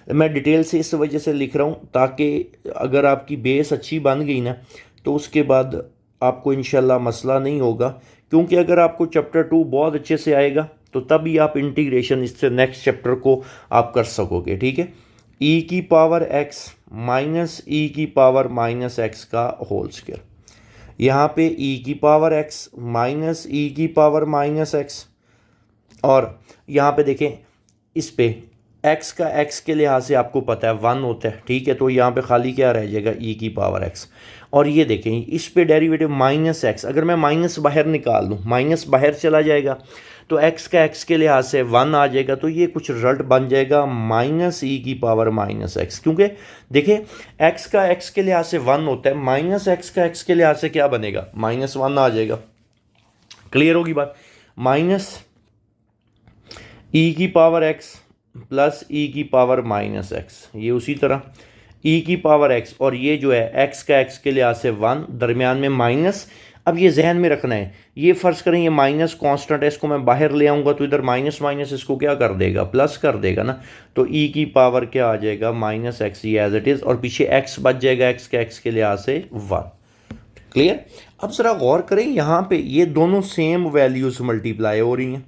मैं डिटेल से इस वजह से लिख रहा हूँ ताकि अगर आपकी बेस अच्छी बन गई ना, तो उसके बाद आपको इंशाल्लाह मसला नहीं होगा, क्योंकि अगर आपको चैप्टर 2 बहुत अच्छे से आएगा तो तभी आप इंटीग्रेशन इससे नेक्स्ट चैप्टर को आप कर सकोगे, ठीक है। e की पावर x माइनस e की पावर माइनस एक्स का होल स्क्वायर, यहाँ पे e की पावर x माइनस e की पावर माइनस एक्स, और यहाँ पे देखें इस पे x का x के लिहाज से आपको पता है 1 होता है, ठीक है। तो यहाँ पे खाली क्या रह जाएगा, e की पावर x, और ये देखें इस पे डेरिवेटिव माइनस एक्स, अगर मैं माइनस बाहर निकाल लूँ, माइनस बाहर चला जाएगा, तो x का x के लिहाज से 1 आ जाएगा, तो ये कुछ रिजल्ट बन जाएगा माइनस e की पावर माइनस एक्स, क्योंकि देखिए x का x के लिहाज से 1 होता है, माइनस x का x के लिहाज से क्या बनेगा, माइनस 1 आ जाएगा। क्लियर होगी बात। माइनस e की पावर x प्लस e की पावर माइनस एक्स, ये उसी तरह e की पावर x, और ये जो है x का x के लिहाज से 1, दरमियान में माइनस, अब ये जहन में रखना है, ये फ़र्ज़ करें ये माइनस कांस्टेंट है, इसको मैं बाहर ले आऊँगा तो इधर माइनस माइनस इसको क्या कर देगा, प्लस कर देगा ना। तो ई की पावर क्या आ जाएगा, माइनस एक्स, ये एज इट इज़, और पीछे एक्स बच जाएगा, एक्स के लिहाज से 1। क्लियर। अब ज़रा गौर करें, यहाँ पे ये दोनों सेम वैल्यूज़ मल्टीप्लाई हो रही हैं,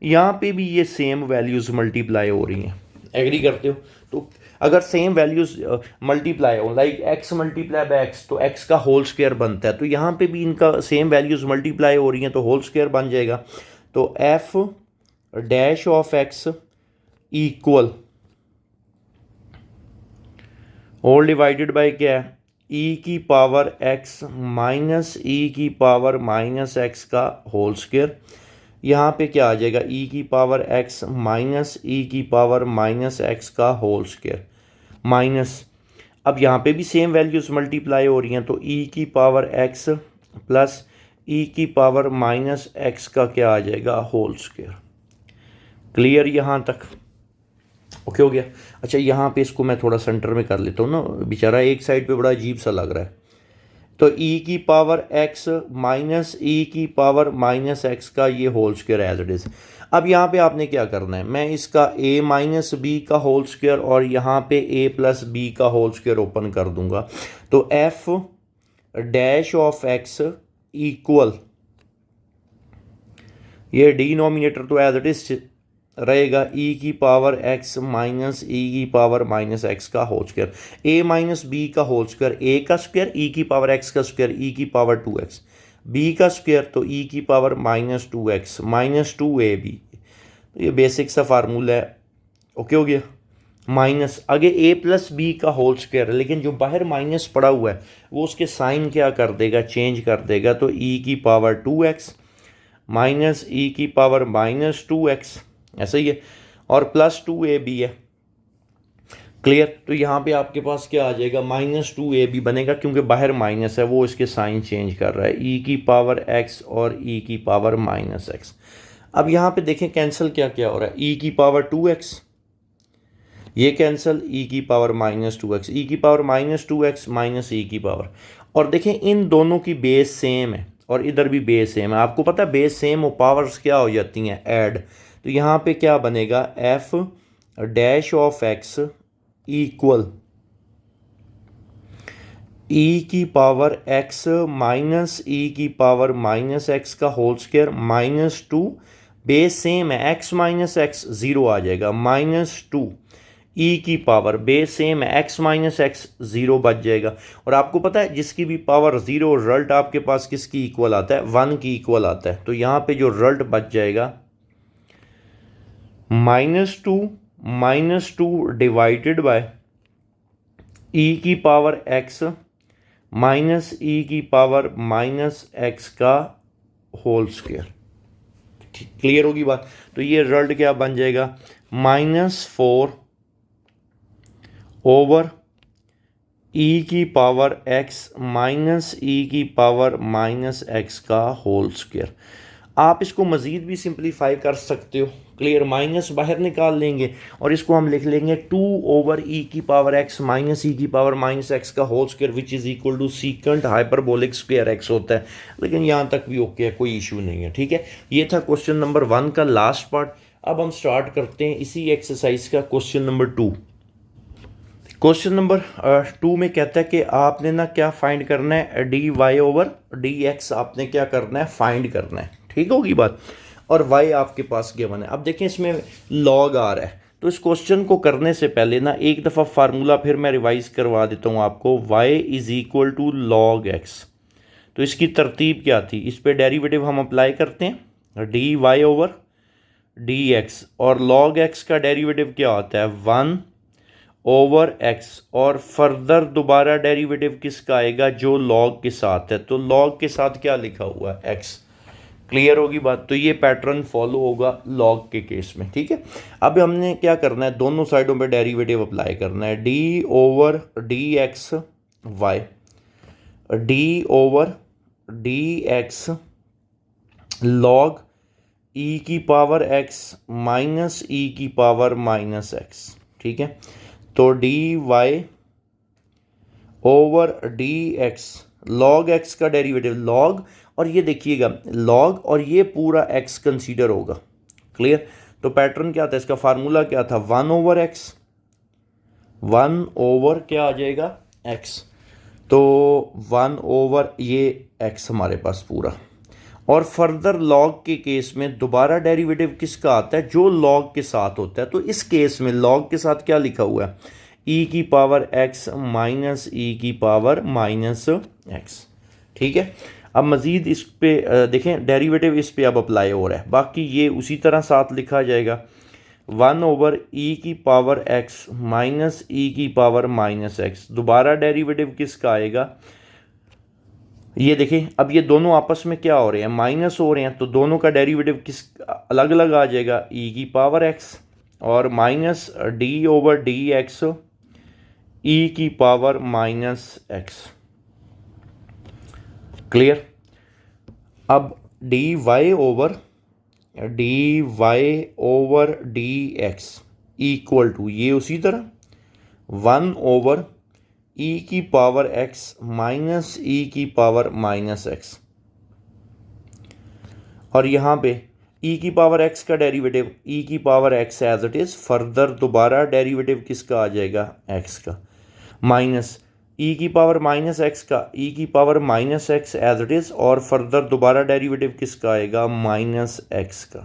यहाँ पे भी ये सेम वैल्यूज़ मल्टीप्लाई हो रही हैं। एग्री करते हो? तो अगर सेम वैल्यूज़ मल्टीप्लाई हो, like x multiply by x, तो एक्स का होल स्क्वायर बनता है, तो यहाँ पे भी इनका सेम वैल्यूज़ मल्टीप्लाई हो रही हैं तो होल स्क्वायर बन जाएगा। तो f dash of x equal whole divided by क्या है, ई की पावर एक्स माइनस ई की पावर माइनस एक्स का होल स्क्वायर। यहाँ पे क्या आ जाएगा, ई की पावर एक्स माइनस ई की पावर माइनस एक्स का होल स्क्वायर माइनस, अब यहाँ पे भी सेम वैल्यूज़ मल्टीप्लाई हो रही हैं, तो ई की पावर एक्स प्लस ई की पावर माइनस एक्स का क्या आ जाएगा, होल स्क्वायर। क्लियर यहाँ तक? ओके हो गया। अच्छा, यहाँ पे इसको मैं थोड़ा सेंटर में कर लेता हूँ ना, बेचारा एक साइड पे बड़ा अजीब सा लग रहा है। तो ई की पावर एक्स माइनस ई की पावर माइनस एक्स का ये whole square as it is. अब यहाँ पे आपने क्या करना है, मैं इसका a माइनस बी का होल स्क्वायर और यहाँ पे a प्लस बी का होल स्क्वायर ओपन कर दूंगा। तो f dash of x equal, ये डिनोमिनेटर तो एज इट इज रहेगा, e की पावर x माइनस e की पावर माइनस एक्स का whole square, a minus b का होल स्क्वायर, a का स्क्वायर e की पावर x का स्क्वायर e की पावर 2x, b का स्क्वायर तो e की power minus 2x minus 2ab। तो ये बेसिक सा फार्मूला है। ओके हो गया। माइनस आगे a प्लस बी का होल स्क्वायर है, लेकिन जो बाहर माइनस पड़ा हुआ है वो उसके साइन क्या कर देगा, चेंज कर देगा। तो e की पावर 2x माइनस ई की पावर माइनस 2x, ऐसा ही है, और प्लस 2ab है। क्लियर। तो यहाँ पे आपके पास क्या आ जाएगा, माइनस 2ab बनेगा, क्योंकि बाहर माइनस है वो इसके साइन चेंज कर रहा है, e की पावर x और e की पावर माइनस एक्स। अब यहाँ पे देखें कैंसिल क्या क्या हो रहा है, e की पावर 2x ये कैंसिल, e की पावर माइनस 2x, e की power minus 2x minus e की पावर, और देखें इन दोनों की बेस सेम है और इधर भी बेस सेम है। आपको पता है बेस सेम हो पावर्स क्या हो जाती हैं, ऐड। तो यहाँ पे क्या बनेगा, f dash of x equal e की पावर x माइनस e की पावर माइनस एक्स का whole square minus 2, base same है, x माइनस एक्स 0 आ जाएगा, माइनस 2 ई की पावर, बेस सेम है, x माइनस एक्स 0 बच जाएगा। और आपको पता है जिसकी भी पावर 0, रिजल्ट आपके पास किसकी इक्वल आता है, 1 की इक्वल आता है। तो यहाँ पे जो रिजल्ट बच जाएगा माइनस टू डिवाइडेड बाय ई की पावर x माइनस ई की पावर माइनस एक्स का होल स्क्वायर। क्लियर होगी बात? तो ये रिजल्ट क्या बन जाएगा, -4 ओवर ई की पावर x माइनस ई की पावर माइनस एक्स का होल स्क्वायर। आप इसको मज़ीद भी सिंप्लीफाई कर सकते हो। क्लियर। माइनस बाहर निकाल लेंगे और इसको हम लिख लेंगे 2 ओवर ई की पावर x माइनस ई की पावर माइनस एक्स का whole square which is equal to secant hyperbolic square x होता है। लेकिन यहाँ तक भी ओके है, कोई इशू नहीं है। ठीक है, ये था क्वेश्चन नंबर 1 का लास्ट पार्ट। अब हम स्टार्ट करते हैं इसी एक्सरसाइज का क्वेश्चन नंबर 2। क्वेश्चन नंबर 2 में कहता है कि आपने ना क्या फाइंड करना है, d y over d x आपने क्या करना है, फाइंड करना है। ठीक होगी बात। और y आपके पास गिवन है। अब देखें इसमें log आ रहा है, तो इस क्वेश्चन को करने से पहले ना एक दफ़ा फार्मूला फिर मैं रिवाइज करवा देता हूँ आपको। y is equal to log x. तो इसकी तरतीब क्या थी, इस पे डेरिवेटिव हम अप्लाई करते हैं, d y over d x, और लॉग एक्स का डेरिवेटिव क्या होता है, 1 ओवर एक्स, और फर्दर दोबारा डेरिवेटिव किसका आएगा, जो लॉग के साथ है। तो लॉग के साथ क्या लिखा हुआ है, एक्स। क्लियर होगी बात। तो ये पैटर्न फॉलो होगा लॉग के केस में। ठीक है, अब हमने क्या करना है, दोनों साइडों पे डेरिवेटिव अप्लाई करना है, d over d x y, d over d x log e की पावर एक्स माइनस ई की पावर माइनस एक्स। ठीक है, तो d y over d x, log x का डेरिवेटिव लॉग, और ये देखिएगा लॉग और ये पूरा x कंसीडर होगा। क्लियर? तो पैटर्न क्या था इसका, फार्मूला क्या था, 1/x, 1 क्या आ जाएगा x, तो 1 ये x हमारे पास पूरा। और फर्दर लॉग के केस में दोबारा डेरिवेटिव किसका आता है, जो लॉग के साथ होता है। तो इस केस में लॉग के साथ क्या लिखा हुआ है, e की पावर x माइनस e की पावर माइनस x। ठीक है, अब मज़ीद इस पे देखें डेरिवेटिव इस पे अब अप्लाई हो रहा है, बाकी ये उसी तरह साथ लिखा जाएगा 1/e की पावर x माइनस e की पावर माइनस x। दोबारा डेरिवेटिव किसका आएगा, ये देखें अब ये दोनों आपस में क्या हो रहे हैं, माइनस हो रहे हैं, तो दोनों का डेरिवेटिव किस अलग अलग आ जाएगा, e की पावर x और माइनस d/dx e की पावर माइनस x। क्लियर? अब dy over dx equal to ये उसी तरह 1/e की पावर x माइनस e की पावर माइनस x। और यहाँ पे e की पावर x का डेरिवेटिव e की power x as it is, further दोबारा डेरिवेटिव किसका आ जाएगा, x का, माइनस e की पावर माइनस x का e की power minus x as it is, और फर्दर दोबारा डेरिवेटिव किसका आएगा, माइनस x का।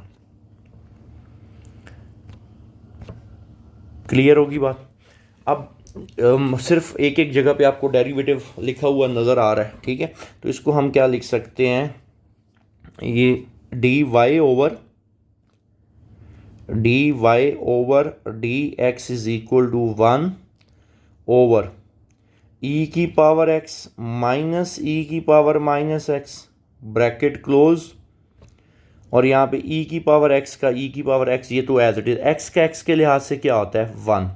क्लियर होगी बात? अब सिर्फ एक एक जगह पे आपको डेरिवेटिव लिखा हुआ नज़र आ रहा है। ठीक है, तो इसको हम क्या लिख सकते हैं, ये dy over dx is equal to 1/e की पावर x माइनस e की power minus x, bracket close, और यहाँ पे e की पावर x का e की पावर x, ये तो एज इट इज x का x के लिहाज से क्या होता है 1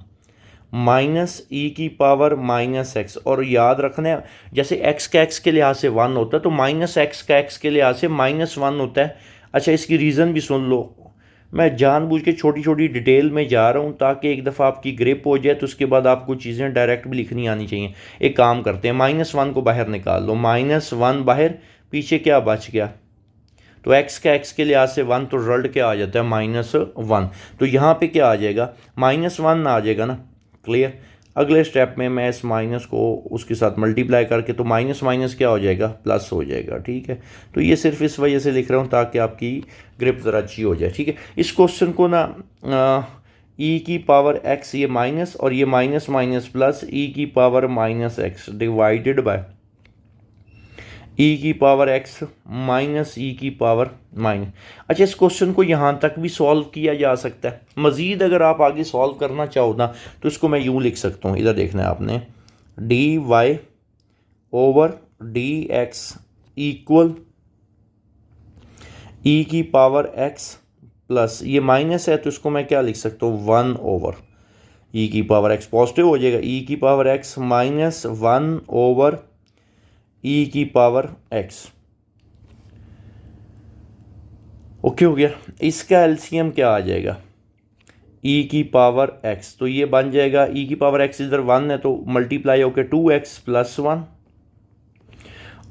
माइनस e की पावर माइनस x। और याद रखना है जैसे x का x के लिहाज से 1 होता है तो माइनस x का x के लिहाज से -1 होता है। अच्छा, इसकी रीज़न भी सुन लो, मैं जानबूझ के छोटी छोटी डिटेल में जा रहा हूँ ताकि एक दफ़ा आपकी ग्रिप हो जाए, तो उसके बाद आपको चीज़ें डायरेक्ट भी लिखनी आनी चाहिए। एक काम करते हैं, -1 को बाहर निकाल लो, -1 बाहर, पीछे क्या बच गया, तो x का x के लिहाज से 1, तो रिजल्ट क्या आ जाता है -1। तो यहाँ पे क्या आ जाएगा, -1 आ जाएगा ना। क्लियर? अगले स्टेप में मैं इस माइनस को उसके साथ मल्टीप्लाई करके, तो माइनस माइनस क्या हो जाएगा, प्लस हो जाएगा। ठीक है, तो ये सिर्फ इस वजह से लिख रहा हूँ ताकि आपकी ग्रिप ज़रा अच्छी हो जाए। ठीक है, इस क्वेश्चन को ना e की पावर x, ये माइनस और ये माइनस माइनस प्लस, e की power minus x divided bye e की पावर x माइनस e की पावर माइनस। अच्छा, इस क्वेश्चन को यहाँ तक भी सॉल्व किया जा सकता है। मज़ीद अगर आप आगे सॉल्व करना चाहो ना तो इसको मैं यूँ लिख सकता हूँ, इधर देखना है आपने, dy over dx equal e की पावर x प्लस, ये माइनस है तो इसको मैं क्या लिख सकता हूँ 1/e की पावर x, पॉजिटिव हो जाएगा, e की पावर x माइनस 1/e की पावर x। ओके हो गया। इसका एलसीएम क्या आ जाएगा, e की पावर x, तो ये बन जाएगा e की पावर x इधर 1 है तो मल्टीप्लाई होकर 2x प्लस 1,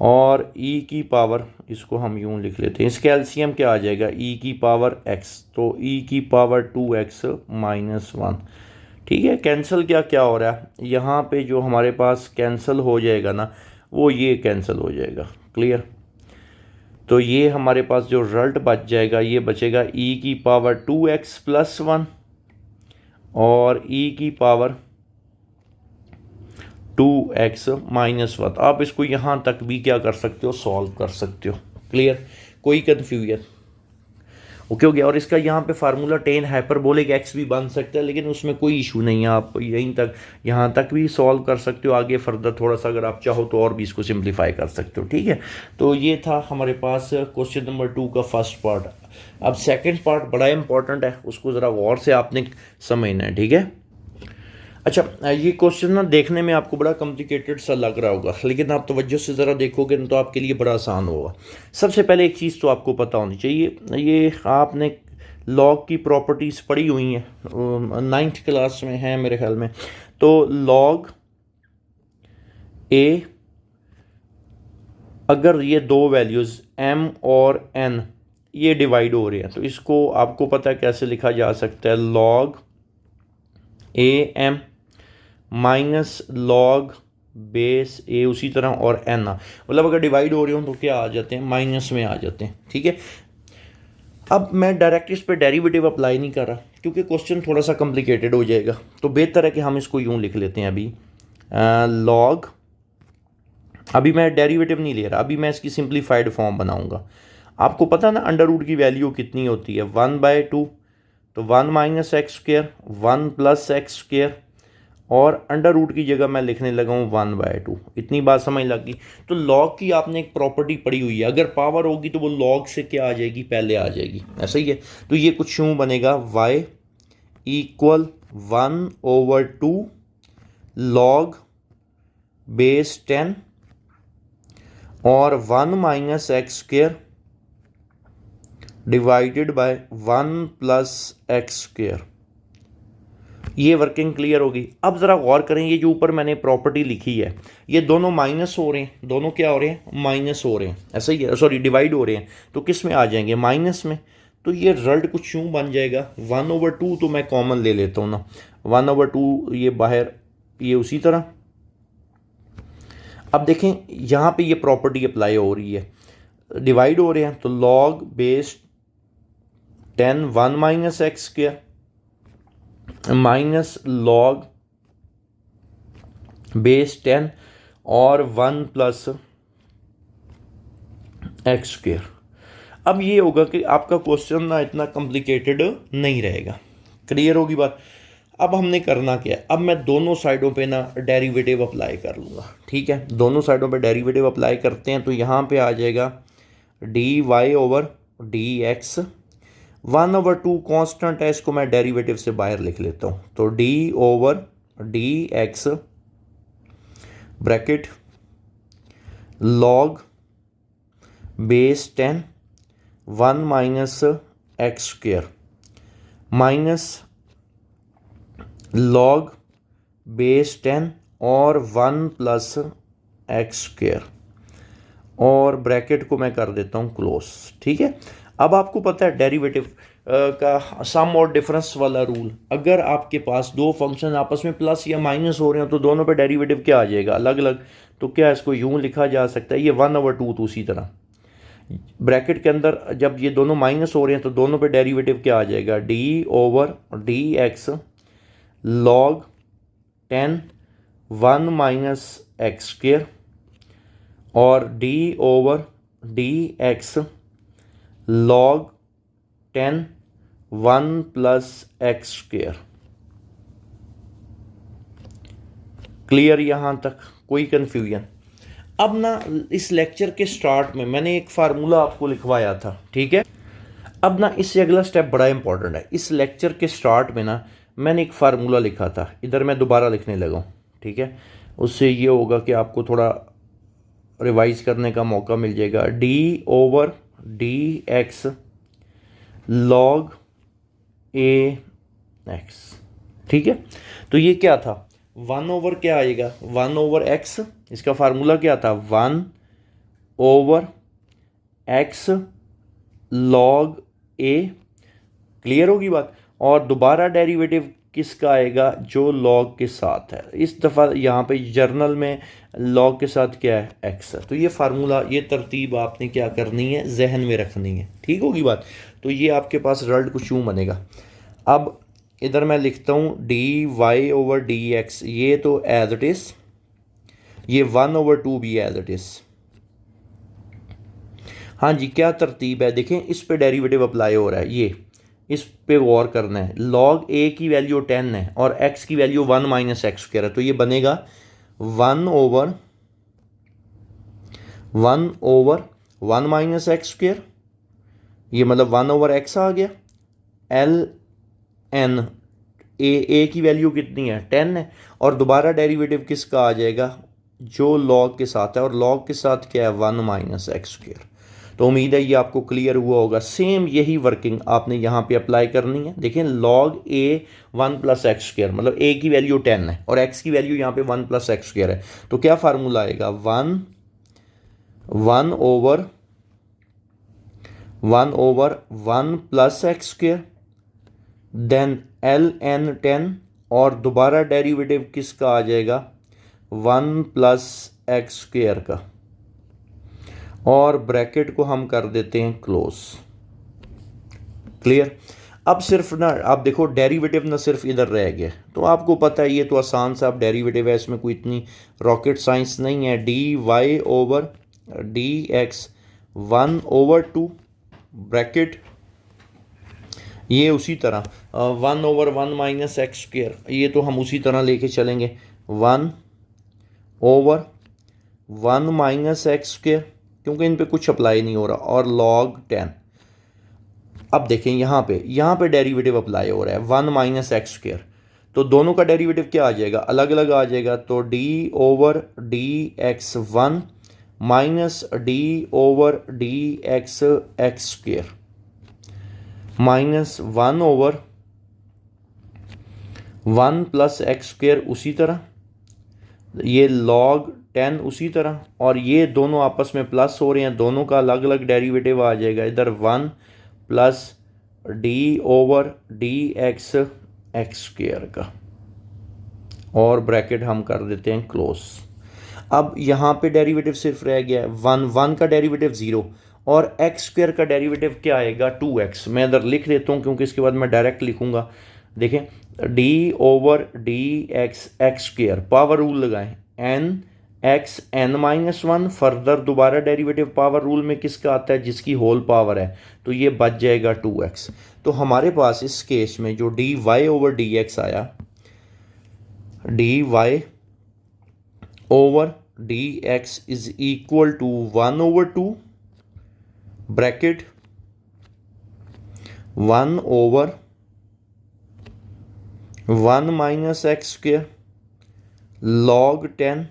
और e की पावर, इसको हम यूं लिख लेते हैं, इसका एलसीएम क्या आ जाएगा e की पावर x, तो e की पावर 2x माइनस 1। ठीक है, कैंसिल क्या क्या हो रहा है, यहाँ पे जो हमारे पास कैंसिल हो जाएगा ना वो ये कैंसिल हो जाएगा। क्लियर? तो ये हमारे पास जो रिजल्ट बच जाएगा, ये बचेगा e की पावर 2x प्लस 1 और e की पावर 2x माइनस 1। आप इसको यहाँ तक भी क्या कर सकते हो, सॉल्व कर सकते हो। क्लियर? कोई कन्फ्यूजन? ओके हो गया। और इसका यहाँ पे फार्मूला टेन हाइपरबोलिक x भी बन सकता है, लेकिन उसमें कोई इशू नहीं है, आप यहीं तक यहाँ तक भी सॉल्व कर सकते हो। आगे फर्दर थोड़ा सा अगर आप चाहो तो और भी इसको सिंप्लीफाई कर सकते हो। ठीक है, तो ये था हमारे पास क्वेश्चन नंबर 2 का फर्स्ट पार्ट। अब सेकेंड पार्ट बड़ा इंपॉर्टेंट है, उसको ज़रा गौर से आपने समझना है। ठीक है, अच्छा, ये क्वेश्चन ना देखने में आपको बड़ा कॉम्प्लिकेटेड सा लग रहा होगा, लेकिन आप तवज्जो से ज़रा देखोगे तो आपके लिए बड़ा आसान होगा। सबसे पहले एक चीज़ तो आपको पता होनी चाहिए, ये आपने लॉग की प्रॉपर्टीज़ पढ़ी हुई हैं, 9th क्लास में है मेरे ख्याल में। तो लॉग ए अगर ये दो वैल्यूज़ m और n ये डिवाइड हो रहे हैं तो इसको आपको पता है कैसे लिखा जा सकता है, log am minus log base a, उसी तरह और n, मतलब अगर डिवाइड हो रहे हो तो क्या आ जाते हैं, माइनस में आ जाते हैं। ठीक है, अब मैं डायरेक्ट इस पे डेरिवेटिव अप्लाई नहीं कर रहा क्योंकि क्वेश्चन थोड़ा सा कॉम्प्लिकेटेड हो जाएगा, तो बेहतर है कि हम इसको यूँ लिख लेते हैं अभी लॉग, अभी मैं डेरिवेटिव नहीं ले रहा, अभी मैं इसकी सिंप्लीफाइड फॉर्म बनाऊंगा। आपको पता ना अंडर रूट की वैल्यू कितनी होती है, 1/2, तो 1 minus x square, 1 plus x square, और अंडर रूट की जगह मैं लिखने लगा हूँ 1/2। इतनी बात समझ लग गई। तो लॉग की आपने एक प्रॉपर्टी पढ़ी हुई है, अगर पावर होगी तो वो लॉग से क्या आ जाएगी, पहले आ जाएगी, ऐसा ही है। तो ये कुछ यूँ बनेगा, y इक्वल 1/2 लॉग बेस 10 और 1 minus x square divided by 1 plus x square. ये वर्किंग क्लियर होगी। अब ज़रा गौर करें, ये जो ऊपर मैंने प्रॉपर्टी लिखी है ये दोनों माइनस हो रहे हैं, दोनों क्या हो रहे हैं, माइनस हो रहे हैं, ऐसा ही है, सॉरी डिवाइड हो रहे हैं, तो किस में आ जाएंगे, माइनस में। तो ये रिजल्ट कुछ यूँ बन जाएगा, 1/2 तो मैं कॉमन ले लेता हूँ ना, 1/2 ये बाहर, ये उसी तरह। अब देखें यहाँ पे ये प्रॉपर्टी अप्लाई हो रही है, डिवाइड हो रहे हैं, तो log base 10 1 minus x square minus log base 10 और 1 प्लस एक्स स्क्वेयर। अब ये होगा कि आपका क्वेश्चन ना इतना कॉम्प्लिकेटेड नहीं रहेगा, क्लियर होगी बात। अब हमने करना क्या है, अब मैं दोनों साइडों पे ना डेरिवेटिव अप्लाई कर लूँगा। ठीक है, दोनों साइडों पे डेरिवेटिव अप्लाई करते हैं, तो यहाँ पे आ जाएगा dy/dx, 1/2 कांस्टेंट है, इसको मैं डेरिवेटिव से बाहर लिख लेता हूँ, तो d/dx bracket log base 10 1 minus x square minus log base 10 और 1 प्लस एक्स स्क्वेयर, और ब्रैकेट को मैं कर देता हूँ क्लोज। ठीक है, अब आपको पता है डेरिवेटिव का सम और डिफरेंस वाला रूल, अगर आपके पास दो फंक्शन आपस में प्लस या माइनस हो रहे हो तो दोनों पे डेरिवेटिव क्या आ जाएगा, अलग अलग। तो क्या इसको यूँ लिखा जा सकता है, ये 1/2, तो उसी तरह ब्रैकेट के अंदर जब ये दोनों माइनस हो रहे हैं तो दोनों पे डेरिवेटिव क्या आ जाएगा, d/dx log 10 1 minus x square और d/dx log 10 1 plus x square. Clear यहाँ तक, कोई कन्फ्यूजन? अब ना इस लेक्चर के स्टार्ट में मैंने एक फार्मूला आपको लिखवाया था, ठीक है। अब ना इससे अगला स्टेप बड़ा इंपॉर्टेंट है। इस लेक्चर के स्टार्ट में ना मैंने एक फार्मूला लिखा था, इधर मैं दोबारा लिखने लगा हूँ, ठीक है। उससे ये होगा कि आपको थोड़ा रिवाइज करने का मौका मिल जाएगा, d/dx लॉग ax, ठीक है। तो ये क्या था, 1 क्या आएगा, 1/x, इसका फार्मूला क्या था, 1/x लॉग a। क्लियर होगी बात। और दोबारा डेरिवेटिव किसका आएगा, जो लॉग के साथ है। इस दफ़ा यहाँ पे जर्नल में लॉग के साथ क्या है, x है। तो ये फार्मूला, ये तरतीब आपने क्या करनी है, जहन में रखनी है, ठीक होगी बात। तो ये आपके पास रिजल्ट कुछ यूँ बनेगा। अब इधर मैं लिखता हूँ dy/dx, ये तो एज इट इज़, ये 1/2 भी एज इट इज़। हाँ जी, क्या तरतीब है देखें, इस पे डेरिवेटिव अप्लाई हो रहा है, ये इस पे गौर करना है। लॉग a की वैल्यू 10 है और x की वैल्यू 1 माइनस एक्स स्क्वायर है, तो ये बनेगा 1/1 माइनस एक्स स्क्वायर, ये मतलब 1/x आ गया। ln a की वैल्यू कितनी है, 10 है, और दोबारा डेरिवेटिव किसका आ जाएगा, जो लॉग के साथ है, और लॉग के साथ क्या है, 1 माइनस एक्स स्क्वायर। तो उम्मीद है ये आपको क्लियर हुआ होगा। सेम यही वर्किंग आपने यहाँ पे अप्लाई करनी है। देखें log a 1 plus x square, मतलब a की वैल्यू 10 है और x की वैल्यू यहाँ पे 1 प्लस एक्स स्क्वायर है, तो क्या फार्मूला आएगा, 1 one plus x square, then ln 10, और दोबारा डेरिवेटिव किसका आ जाएगा, 1 प्लस एक्स स्क्वेयर का, और ब्रैकेट को हम कर देते हैं क्लोज। क्लियर। अब सिर्फ ना आप देखो डेरिवेटिव ना सिर्फ इधर रह गया, तो आपको पता है ये तो आसान सा आप डेरिवेटिव है, इसमें कोई इतनी रॉकेट साइंस नहीं है। D y over d x 1/2 bracket, ये उसी तरह 1/1 माइनस एक्स स्क्वेयर, ये तो हम उसी तरह लेके चलेंगे 1/1 माइनस एक्स स्क्वेयर, क्योंकि इन पे कुछ अप्लाई नहीं हो रहा, और log 10। अब देखें यहाँ पे डेरिवेटिव अप्लाई हो रहा है 1 माइनस एक्स स्क्वेयर, तो दोनों का डेरिवेटिव क्या आ जाएगा, अलग अलग आ जाएगा। तो D over d x 1 minus d over d x x square minus 1/1 plus x square उसी तरह, ये log 10 उसी तरह, और ये दोनों आपस में प्लस हो रहे हैं, दोनों का अलग अलग डेरिवेटिव आ जाएगा। इधर 1 plus d over d x x square का, और ब्रैकेट हम कर देते हैं क्लोज। अब यहाँ पे डेरिवेटिव सिर्फ रह गया है 1 का डेरिवेटिव 0, और एक्स स्क्वेयर का डेरिवेटिव क्या आएगा 2x। मैं इधर लिख देता हूँ क्योंकि इसके बाद मैं डायरेक्ट लिखूंगा। देखें d over d x x square, power rule लगाएं, n x n minus 1, further दोबारा डेरिवेटिव पावर रूल में किसका आता है, जिसकी होल पावर है, तो ये बच जाएगा 2x। तो हमारे पास इस केस में जो d y over d x आया, d y over d x is equal to 1/2 bracket 1/1 minus x square log 10,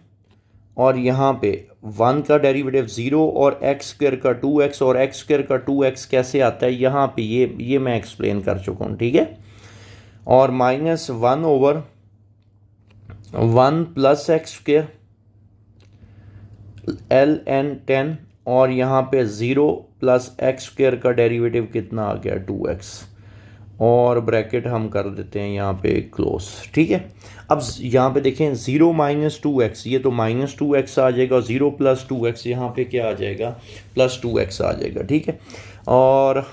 और यहाँ पे 1 का डेरिवेटिव 0 और एक्स स्क्वेयर का 2x, और एक्स स्क्वेयर का 2x कैसे आता है यहाँ पे, ये मैं एक्सप्लेन कर चुका हूँ, ठीक है। और minus 1/1 plus x square ln 10, और यहाँ पे 0 प्लस एक्स स्क्वेयर का डेरिवेटिव कितना आ गया 2x, और ब्रैकेट हम कर देते हैं यहाँ पे क्लोज, ठीक है। अब यहाँ पे देखें 0 माइनस 2x, ये तो माइनस 2x आ जाएगा, 0 प्लस 2x यहाँ पे क्या आ जाएगा, प्लस 2x आ जाएगा, ठीक है। और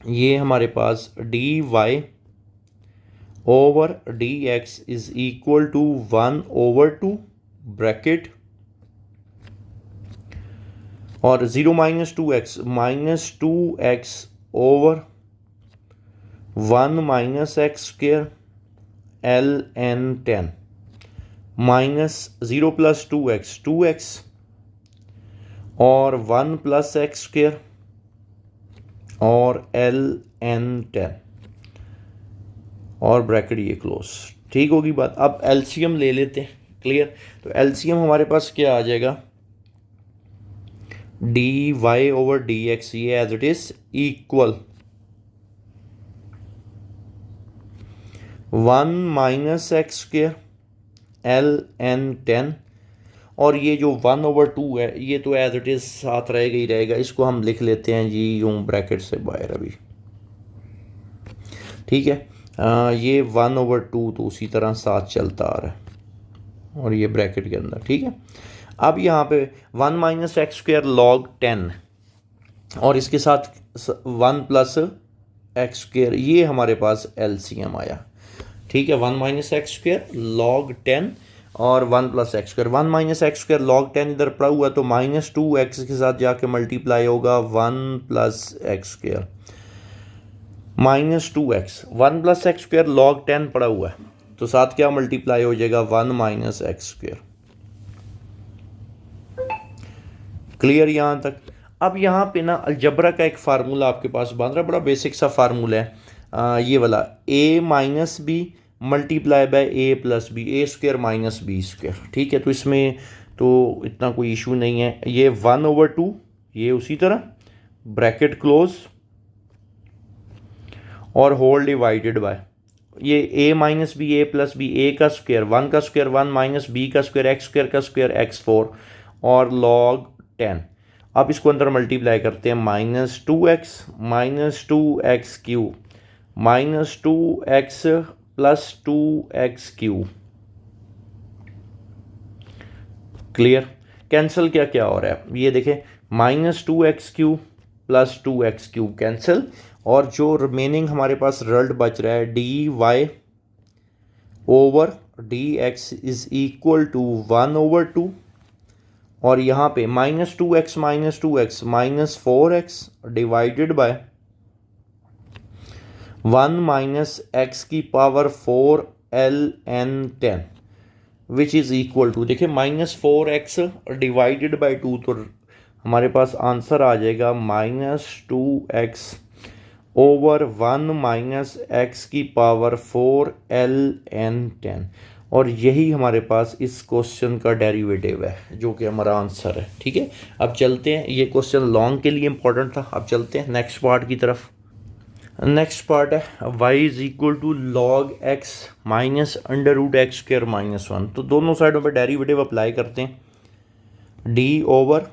ये हमारे पास d y over d x is equal to 1/2 bracket, और 0 minus 2x over 1 minus x square ln 10 minus 0 plus 2x और 1 प्लस एक्स स्क्वेयर और ln 10, और ब्रैकेट ये क्लोज, ठीक होगी बात। अब एलसीएम ले लेते हैं, क्लियर। तो एलसीएम हमारे पास क्या आ जाएगा, d y over d x, ये as it is equal 1 minus x square ln 10, और ये जो 1/2 है ये तो एज इट इज साथ रहेगा ही रहेगा, इसको हम लिख लेते हैं जी यूं ब्रैकेट से बाहर अभी, ठीक है। ये 1/2 तो उसी तरह साथ चलता आ रहा है, और ये ब्रैकेट के अंदर, ठीक है। अब यहाँ पे 1 माइनस एक्स स्क्वेयर log 10, और इसके साथ 1 प्लस एक्स स्क्वेयर, ये हमारे पास एलसीएम आया, ठीक है। 1 माइनस एक्स स्क्वेयर log 10 और 1 plus x square, 1 minus x square log 10 इधर पड़ा हुआ, तो माइनस 2x के साथ जाके मल्टीप्लाई होगा 1 plus x square minus 2x, 1 plus x square log 10 पड़ा हुआ है, तो साथ क्या मल्टीप्लाई हो जाएगा 1 माइनस एक्स स्क्वेयर, क्लियर यहाँ तक। अब यहाँ पे ना अलजबरा का एक फार्मूला आपके पास बन रहा है, बड़ा बेसिक सा फार्मूला है, ये वाला a minus b multiply by a plus b, a square minus b square, ठीक है। तो इसमें तो इतना कोई इशू नहीं है, ये 1/2 ये उसी तरह ब्रैकेट क्लोज, और होल डिवाइडेड बाय ये a minus b a plus b, a का स्क्वेयर 1 का स्क्वेयर 1 माइनस b का स्क्वेयर x स्क्वेयर का स्क्वेयर x4, और log 10। अब इसको अंदर मल्टीप्लाई करते हैं, -2x -2x plus 2x3। Clear. Cancel क्या क्या हो रहा है ये देखें, -2x3 प्लस 2x3 कैंसिल, और जो रिमेनिंग हमारे पास रिजल्ट बच रहा है dy over dx is equal to 1/2, और यहाँ पे -2x -4x divided by 1 minus x की power 4ln10 which is equal to, देखिए -4x डिवाइडेड बाई 2, तो हमारे पास आंसर आ जाएगा -2x ओवर 1 माइनस एक्स की पावर 4ln10, और यही हमारे पास इस क्वेश्चन का डेरिवेटिव है जो कि हमारा आंसर है। ठीक है, अब चलते हैं, ये क्वेश्चन लॉन्ग के लिए इंपॉर्टेंट था। अब चलते हैं नेक्स्ट पार्ट की तरफ। नेक्स्ट पार्ट है y is equal to log x minus √x² -1। तो दोनों साइडों पे डेरिवेटिव अप्लाई करते हैं, d over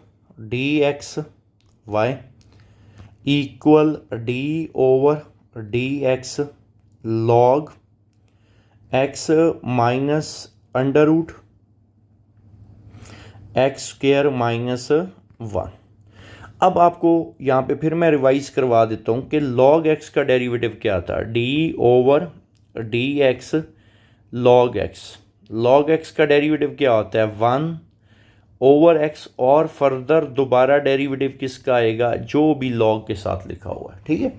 dx y equal d over dx log x minus √x² -1। अब आपको यहाँ पे फिर मैं रिवाइज करवा देता हूँ कि log x का डेरिवेटिव क्या था, d over dx log x का डेरिवेटिव क्या होता है 1 ओवर x, और फर्दर दोबारा डेरिवेटिव किसका आएगा, जो भी log के साथ लिखा हुआ है। ठीक है,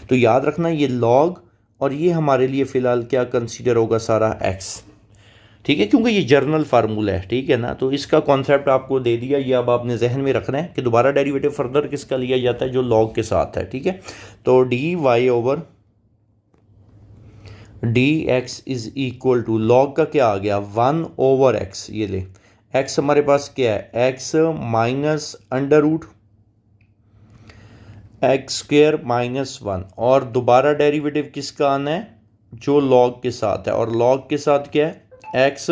तो याद रखना ये log और ये हमारे लिए फ़िलहाल क्या कंसीडर होगा, सारा x। ठीक है, क्योंकि ये जर्नल फार्मूला है। ठीक है ना, तो इसका कॉन्सेप्ट आपको दे दिया, ये अब आपने जहन में रखना है कि दोबारा डेरिवेटिव फर्दर किसका लिया जाता है, जो log के साथ है। ठीक है, तो dy over dx is equal to, log का क्या आ गया 1 ओवर x, ये ले x हमारे पास क्या है x माइनस √x² -1, और दोबारा डेरिवेटिव किसका आना है, जो log के साथ है, और log के साथ क्या है x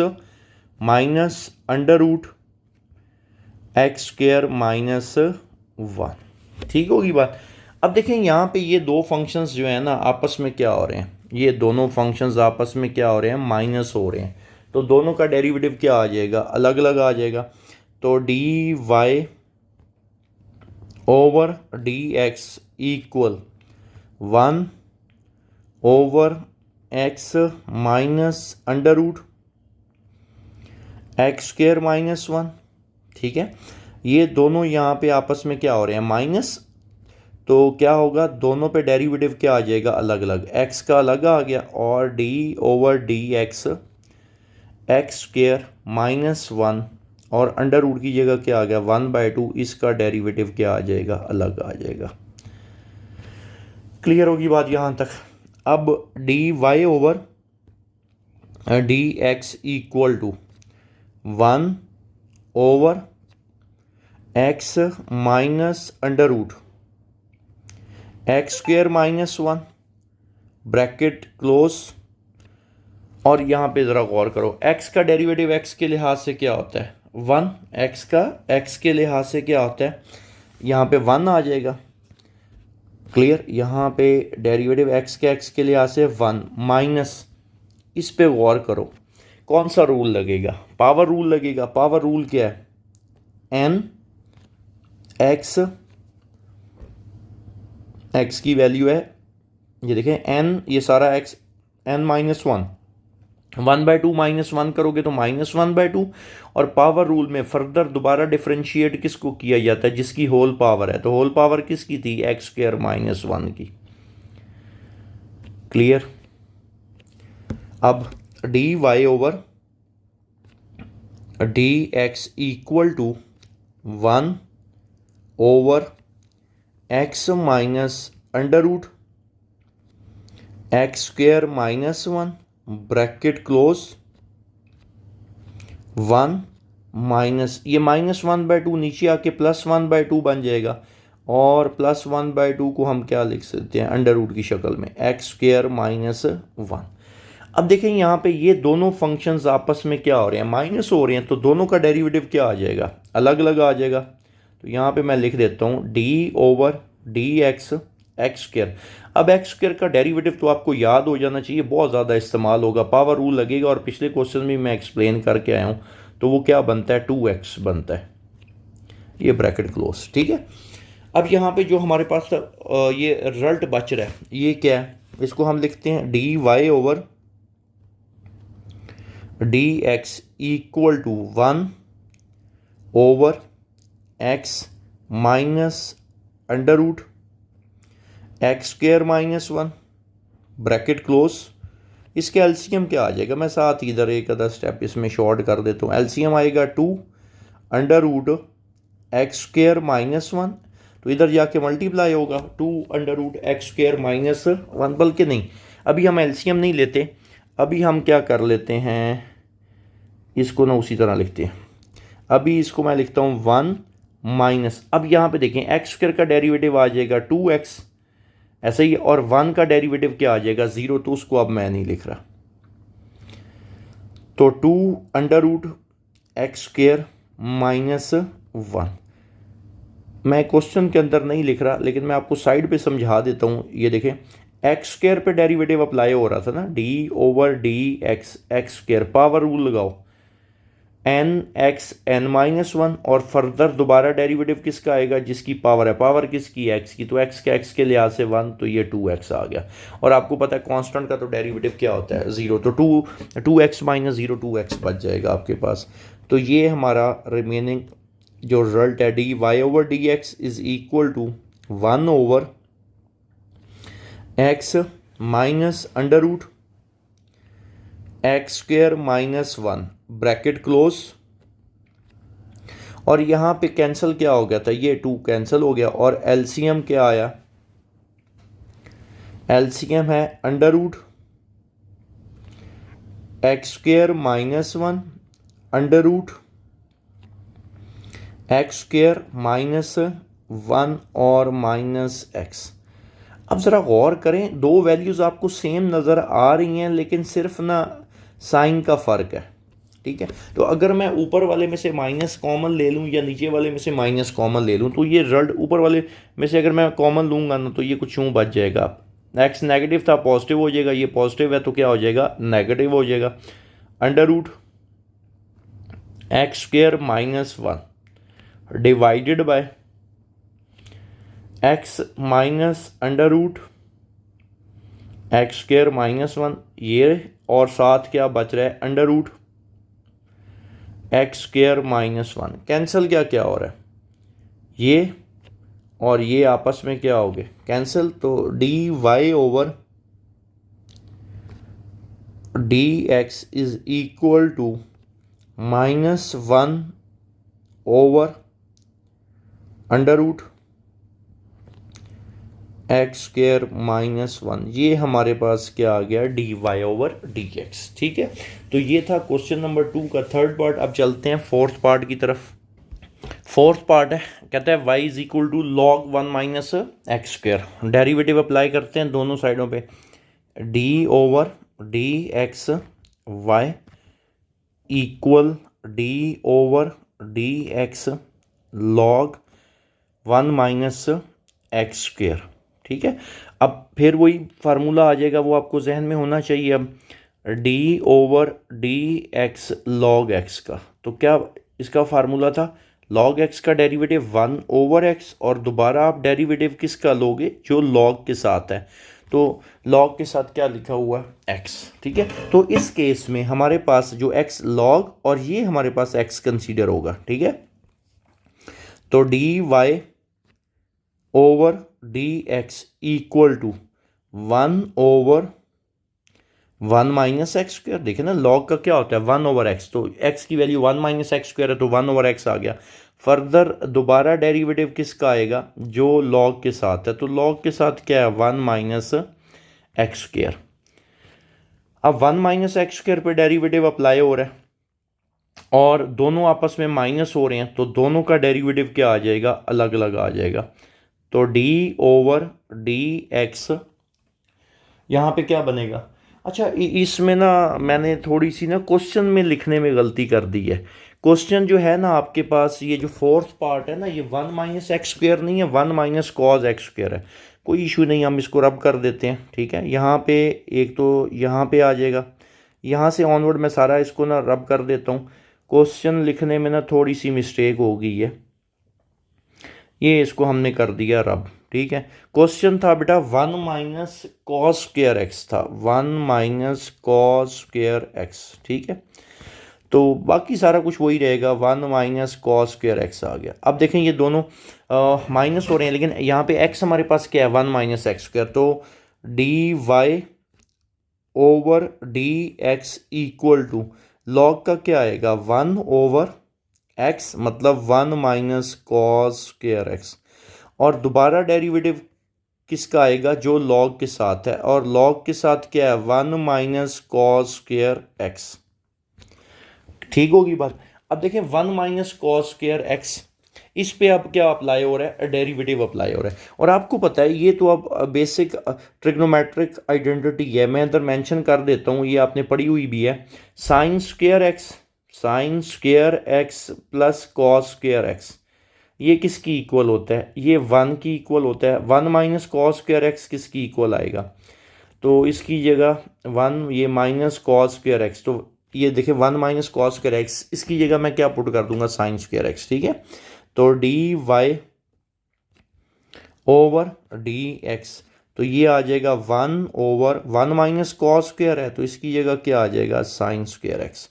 माइनस √x² -1। ठीक होगी बात। अब देखें यहाँ पे ये दो फंक्शंस जो है ना आपस में क्या हो रहे हैं, ये दोनों फंक्शंस आपस में क्या हो रहे हैं, माइनस हो रहे हैं। तो दोनों का डेरिवेटिव क्या आ जाएगा, अलग अलग आ जाएगा। तो dy over dx equal 1 over x minus √x² -1। ठीक है, ये दोनों यहाँ पे आपस में क्या हो रहे हैं, माइनस, तो क्या होगा, दोनों पे डेरिवेटिव क्या आ जाएगा, अलग अलग, x का अलग आ गया, और d ओवर dx x² -1, और अंडर रूट की जगह क्या आ गया 1/2, इसका डेरिवेटिव क्या आ जाएगा, अलग आ जाएगा। क्लियर होगी बात यहाँ तक। अब dy over dx equal to 1 over x minus √x² -1 bracket close, और यहाँ पे ज़रा गौर करो, x का डेरिवेटिव x के लिहाज से क्या होता है 1, x का x के लिहाज से क्या होता है, यहाँ पे 1 आ जाएगा। क्लियर, यहाँ पे डेरिवेटिव x के लिहाज से 1 माइनस, इस पे गौर करो कौन सा रूल लगेगा, पावर रूल लगेगा। पावर रूल क्या है, n x की वैल्यू है, ये देखें n, ये सारा x n -1, 1/2 -1 करोगे तो -1/2, और पावर रूल में फर्दर दोबारा डिफरेंशिएट किसको किया जाता है, जिसकी होल पावर है, तो होल पावर किसकी थी, x² -1 की। क्लियर। अब dy over dx equal to 1 over x minus √x² -1 bracket close, 1 minus, ये -1/2 नीचे आके +1/2 बन जाएगा, और +1/2 को हम क्या लिख सकते हैं, अंडर रूट की शक्ल में x² -1। अब देखें यहाँ पे ये दोनों फंक्शंस आपस में क्या हो रहे हैं, माइनस हो रहे हैं, तो दोनों का डेरिवेटिव क्या आ जाएगा, अलग अलग आ जाएगा। तो यहाँ पे मैं लिख देता हूँ D over d x x square. अब एक्स स्क्र का डेरिवेटिव तो आपको याद हो जाना चाहिए, बहुत ज़्यादा इस्तेमाल होगा, पावर रूल लगेगा, और पिछले क्वेश्चन में मैं एक्सप्लेन करके आया हूँ। तो वो क्या बनता है, 2x बनता है, ये ब्रैकेट क्लोज। ठीक है, अब यहाँ पे जो हमारे पास ये रिजल्ट बच रहा है ये क्या है, इसको हम लिखते हैं d y over d x equal to 1 over x minus under root x square minus 1 bracket close. इसके एलसीएम क्या आ जाएगा, मैं साथ ही इधर एक आधा स्टेप इसमें शॉर्ट कर देता हूँ। एलसीएम आएगा 2 under root x square minus 1, तो इधर जाके मल्टीप्लाई होगा 2 under root x square minus 1, बल्कि नहीं, अभी हम एलसीएम नहीं लेते, अभी हम क्या कर लेते हैं, इसको ना उसी तरह लिखते हैं। अभी इसको मैं लिखता हूँ 1 माइनस, अब यहाँ पे देखें एक्स स्क्र का डेरिवेटिव आ जाएगा 2x ऐसा ही, और 1 का डेरिवेटिव क्या आ जाएगा 0, तो उसको अब मैं नहीं लिख रहा। तो 2 under root x square minus 1 मैं क्वेश्चन के अंदर नहीं लिख रहा, लेकिन मैं आपको साइड पे समझा देता हूँ। ये देखें एक्स स्क्र पे डेरिवेटिव अप्लाई हो रहा था ना, D over d x x square, power rule लगाओ एन एक्स एन माइनस 1, और फर्दर दोबारा डेरिवेटिव किसका आएगा, जिसकी पावर है, पावर किसकी, एक्स की, तो एक्स के लिहाज से 1, तो ये 2x आ गया। और आपको पता है कांस्टेंट का तो डेरिवेटिव क्या होता है 0, तो 2x माइनस 0 2x बच जाएगा आपके पास। तो ये हमारा रिमेनिंग जो रिजल्ट है d y over d x is equal to 1 over x minus under root x square minus 1 bracket close. और यहाँ पे कैंसिल क्या हो गया था, ये 2 कैंसिल हो गया, और एलसीएम क्या आया, एलसीएम है under root x square minus 1 under root x square minus 1 और माइनस एक्स। अब ज़रा गौर करें, दो वैल्यूज़ आपको सेम नज़र आ रही हैं, लेकिन सिर्फ ना साइन का फ़र्क है। ठीक है, तो अगर मैं ऊपर वाले में से माइनस कॉमन ले लूँ या नीचे वाले में से माइनस कॉमन ले लूँ, तो ये रिजल्ट ऊपर वाले में से अगर मैं कॉमन लूँगा ना, तो ये कुछ यूँ बच जाएगा, एक्स नेगेटिव था पॉजिटिव हो जाएगा, ये पॉजिटिव है तो क्या हो जाएगा, नेगेटिव हो जाएगा, under root x square minus 1 divided by x minus under root x square minus 1, ये और साथ क्या बच रहा है, under root x square minus 1। Cancel क्या हो रहा है, ये और ये आपस में क्या हो गए, कैंसिल, तो d y over d x is equal to minus 1 over under root x square minus 1, ये हमारे पास क्या आ गया, d y over d x. ठीक है, तो ये था क्वेश्चन नंबर 2 का थर्ड पार्ट। अब चलते हैं फोर्थ पार्ट की तरफ। फोर्थ पार्ट है, कहता है y is equal to log 1 minus x square. Derivative apply करते हैं दोनों साइडों पे, d over d x y equal d over d x log 1 minus x square. ठीक है, अब फिर वही फार्मूला आ जाएगा, वो आपको जहन में होना चाहिए। अब D over d x log x का, तो क्या इसका फार्मूला था, लॉग एक्स का डेरिवेटिव 1 ओवर एक्स, और दोबारा आप डेरिवेटिव किसका लोगे, जो लॉग के साथ है, तो लॉग के साथ क्या लिखा हुआ एक्स। ठीक है, तो इस केस में हमारे पास जो एक्स लॉग और ये हमारे पास एक्स कंसीडर होगा। ठीक है, तो d y over d x equal to 1 over 1 minus x square. देखिए ना, लॉग का क्या होता है 1 ओवर एक्स, तो एक्स की वैल्यू 1 माइनस एक्स स्क्र है, तो 1 ओवर एक्स आ गया। फर्दर दोबारा डेरिवेटिव किसका आएगा, जो लॉग के साथ है, तो लॉग के साथ क्या है 1 माइनस एक्स स्क्र। अब 1 माइनस एक्स स्क्र पे डेरिवेटिव अप्लाई हो रहा है, और दोनों आपस में माइनस हो रहे हैं, तो दोनों का डेरिवेटिव क्या आ जाएगा, अलग अलग आ जाएगा। तो डी ओवर डी एक्स यहाँ पे क्या बनेगा। अच्छा, इसमें ना मैंने थोड़ी सी ना क्वेश्चन में लिखने में गलती कर दी है। क्वेश्चन जो है ना आपके पास, ये जो फोर्थ पार्ट है ना, ये 1 - x² नहीं है, 1 - cos x² है। कोई इशू नहीं, हम इसको रब कर देते हैं, ठीक है। यहाँ पे एक तो यहाँ पे आ जाएगा, यहाँ से ऑनवर्ड मैं सारा इसको ना रब कर देता हूँ। क्वेश्चन लिखने में ना थोड़ी सी मिस्टेक हो गई है, ये इसको हमने कर दिया रब, ठीक है। क्वेश्चन था बेटा 1 - cos²x था, 1 - cos²x, ठीक है। तो बाकी सारा कुछ वही रहेगा, 1 - cos²x आ गया। अब देखें ये दोनों माइनस हो रहे हैं, लेकिन यहाँ पे x हमारे पास क्या है, 1 - x², तो dy/dx इक्वल टू लॉग का क्या आएगा, 1/x, मतलब 1 - cos²x। और दोबारा डेरिवेटिव किसका आएगा, जो लॉग के साथ है, और लॉग के साथ क्या है, 1 - cos²x। ठीक होगी बात। अब देखें 1 - cos²x, इस पे अब क्या अप्लाई हो रहा है, डेरिवेटिव अप्लाई हो रहा है। और आपको पता है ये तो अब बेसिक ट्रिग्नोमेट्रिक आइडेंटिटी है, मैं अंदर मेंशन कर देता हूँ, ये आपने पढ़ी हुई भी है। sin²x प्लस cos²x, ये किसकी इक्वल होता है, ये 1 की इक्वल होता है। 1 - cos²x किसकी इक्वल आएगा, तो इसकी जगह 1, ये -cos²x, तो ये देखिए 1 - cos²x, इसकी जगह मैं क्या पुट कर दूंगा, sin²x, ठीक है। तो dy/dx, तो ये आ जाएगा 1 है, तो इसकी जगह क्या आ जाएगा, sin²x।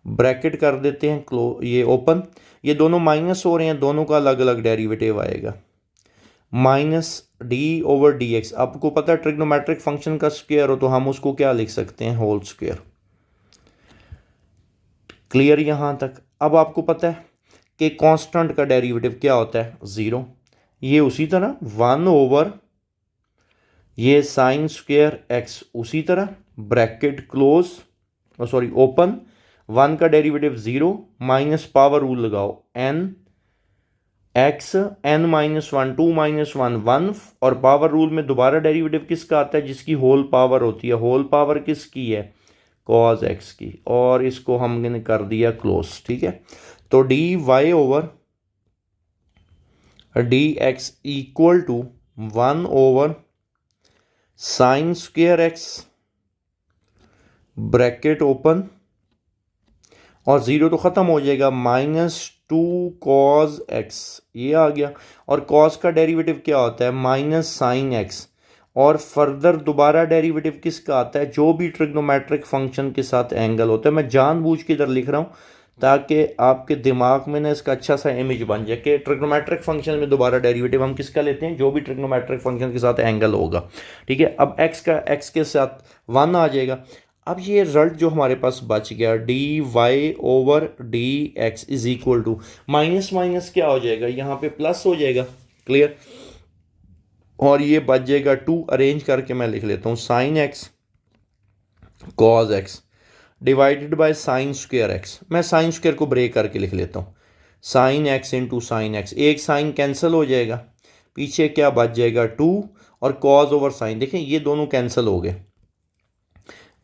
ब्रैकेट कर देते हैं ये ओपन, ये दोनों माइनस हो रहे हैं, दोनों का अलग अलग डेरिवेटिव आएगा, -d/dx। आपको पता है ट्रिग्नोमेट्रिक फंक्शन का स्क्वायर हो तो हम उसको क्या लिख सकते हैं, होल स्क्वायर। क्लियर यहां तक। अब आपको पता है कि कांस्टेंट का डेरिवेटिव क्या होता है, 0। ये उसी तरह 1 ये sin²x, उसी तरह ब्रैकेट क्लोज, सॉरी ओपन, 1 का डेरिवेटिव 0, माइनस पावर रूल लगाओ, n(x) n-1 2 - 1 और पावर रूल में दोबारा डेरिवेटिव किसका आता है, जिसकी होल पावर होती है। होल पावर किसकी है, cos x की, और इसको हमने कर दिया क्लोज, ठीक है। तो dy/dx equal to 1/sin²x bracket open, और 0 तो ख़त्म हो जाएगा, -2 cos x, ये आ गया। और cos का डेरिवेटिव क्या होता है, -sin x। और फर्दर दोबारा डेरिवेटिव किसका आता है, जो भी ट्रिग्नोमेट्रिक फंक्शन के साथ एंगल होता है। मैं जानबूझ के इधर लिख रहा हूँ ताकि आपके दिमाग में ना इसका अच्छा सा इमेज बन जाए कि ट्रिग्नोमेट्रिक फंक्शन में दोबारा डेरिवेटिव हम किसका लेते हैं, जो भी ट्रिग्नोमेट्रिक फंक्शन के साथ एंगल होगा, ठीक है। अब x के साथ 1 आ जाएगा। अब ये रिजल्ट जो हमारे पास बच गया, dy/dx is equal to, minus minus क्या हो जाएगा, यहाँ पे प्लस हो जाएगा, क्लियर। और ये बच जाएगा 2, अरेंज करके मैं लिख लेता हूँ, sin x cos x divided bye sin²x। मैं sin² को ब्रेक करके लिख लेता हूँ, sin x into sin x, एक साइन कैंसिल हो जाएगा, पीछे क्या बच जाएगा 2, और cos ओवर साइन, देखें ये दोनों कैंसिल हो गए,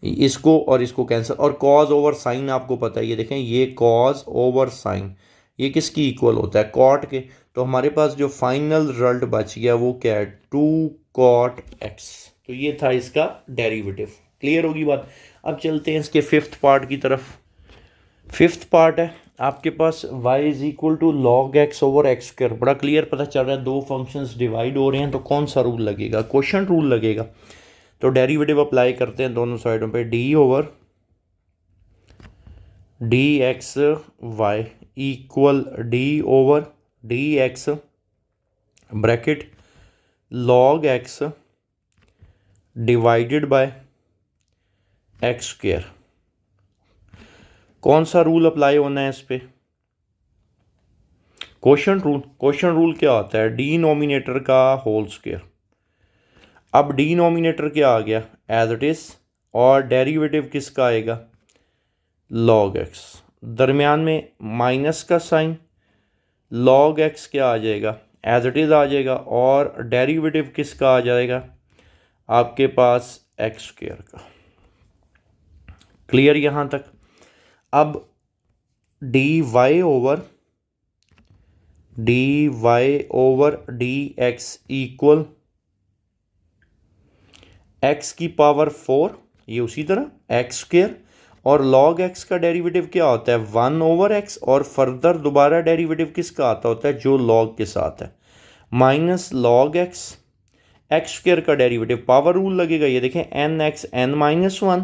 इसको और इसको कैंसिल, और cos ओवर साइन आपको पता है, ये देखें ये cos ओवर साइन, ये किसकी इक्वल होता है, cot के। तो हमारे पास जो फाइनल रिजल्ट बच गया वो क्या है, 2 cot x। तो ये था इसका डेरिवेटिव, क्लियर होगी बात। अब चलते हैं इसके फिफ्थ पार्ट की तरफ। फिफ्थ पार्ट है आपके पास y is equal to log x over x²। बड़ा क्लियर पता चल रहा है, दो फंक्शंस डिवाइड हो रहे हैं, तो कौन सा रूल लगेगा, क्वोशंट रूल लगेगा। तो डेरिवेटिव अप्लाई करते हैं दोनों साइडों पे, d/dxy equal d/dx bracket log x divided bye x²। कौन सा रूल अप्लाई होना है इस पे, क्वोशंट रूल। क्वोशंट रूल क्या होता है, डिनोमिनेटर का होल स्क्वायर। अब डिनोमिनेटर क्या आ गया, एज इट इज, और डेरिवेटिव किसका आएगा, log x, दरमियान में माइनस का साइन, log x क्या आ जाएगा, एज इट इज आ जाएगा, और डेरिवेटिव किसका आ जाएगा आपके पास x² का। क्लियर यहां तक। अब डी एक्स इक्वल एक्स की पावर 4, ये उसी तरह एक्स स्क्वेयर, और लॉग एक्स का डेरिवेटिव क्या होता है 1/x, और फर्दर दोबारा डेरिवेटिव किसका आता होता है जो लॉग के साथ है, minus log x, x square का डेरिवेटिव पावर रूल लगेगा, ये देखें n(n-1),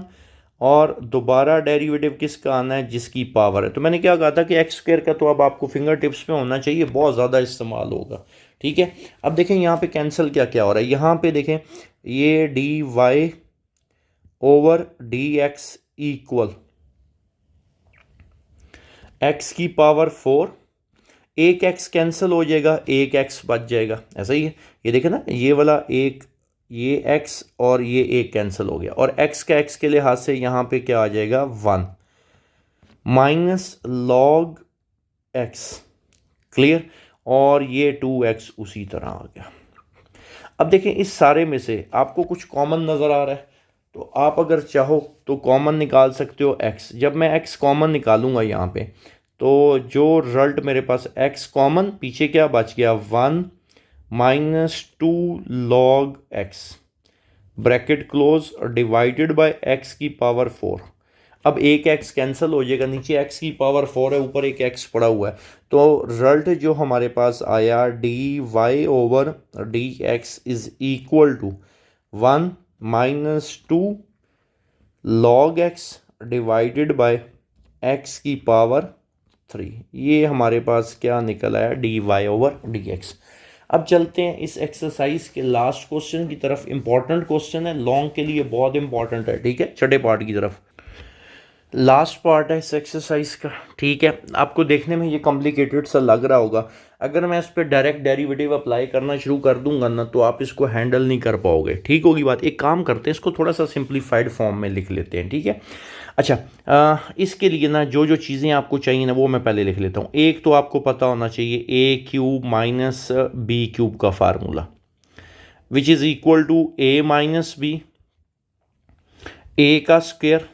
और दोबारा डेरिवेटिव किसका आना है जिसकी पावर है। तो मैंने क्या कहा था कि एक्स स्क्वेयर का तो अब आपको फिंगर टिप्स पे होना चाहिए, बहुत ज़्यादा इस्तेमाल होगा। ठीक है, अब देखें यहाँ पे कैंसिल क्या क्या हो रहा है, यहाँ पे देखें ये dy/dx इक्वल एक्स की पावर 4, एक एक्स कैंसिल हो जाएगा, एक एक्स बच जाएगा, ऐसा ही है। ये देखें ना, ये वाला एक, ये एक्स और ये एक कैंसिल हो गया, और एक्स का एक्स के लिहाज से यहाँ पे क्या आ जाएगा 1 माइनस लॉग एक्स, क्लियर, और ये 2x उसी तरह आ गया। अब देखें इस सारे में से आपको कुछ कॉमन नज़र आ रहा है, तो आप अगर चाहो तो कॉमन निकाल सकते हो x। जब मैं x कॉमन निकालूंगा यहाँ पे, तो जो रिजल्ट मेरे पास x कॉमन, पीछे क्या बच गया 1 minus 2 log x bracket close divided by x की पावर 4। अब एक x कैंसिल हो जाएगा, नीचे x की पावर 4 है, ऊपर एक x पड़ा हुआ है, तो रिजल्ट जो हमारे पास आया dy/dx is equal to 1 minus 2 log x divided by x की पावर 3। ये हमारे पास क्या निकल आया dy/dx। अब चलते हैं इस एक्सरसाइज के लास्ट क्वेश्चन की तरफ। इंपॉर्टेंट क्वेश्चन है, लॉन्ग के लिए बहुत इंपॉर्टेंट है। ठीक है, छठे पार्ट की तरफ लास्ट पार्ट है इस एक्सरसाइज का। ठीक है, आपको देखने में ये कॉम्प्लिकेटेड सा लग रहा होगा, अगर मैं इस पर डायरेक्ट डेरिवेटिव अप्लाई करना शुरू कर दूंगा ना तो आप इसको हैंडल नहीं कर पाओगे। ठीक होगी बात, एक काम करते हैं, इसको थोड़ा सा सिंप्लीफाइड फॉर्म में लिख लेते हैं। ठीक है, अच्छा इसके लिए ना जो जो चीज़ें आपको चाहिए ना वो मैं पहले लिख लेता हूँ। एक तो आपको पता होना चाहिए a³ माइनस b³ का formula, which is equal to a minus b, a का स्क्वेयर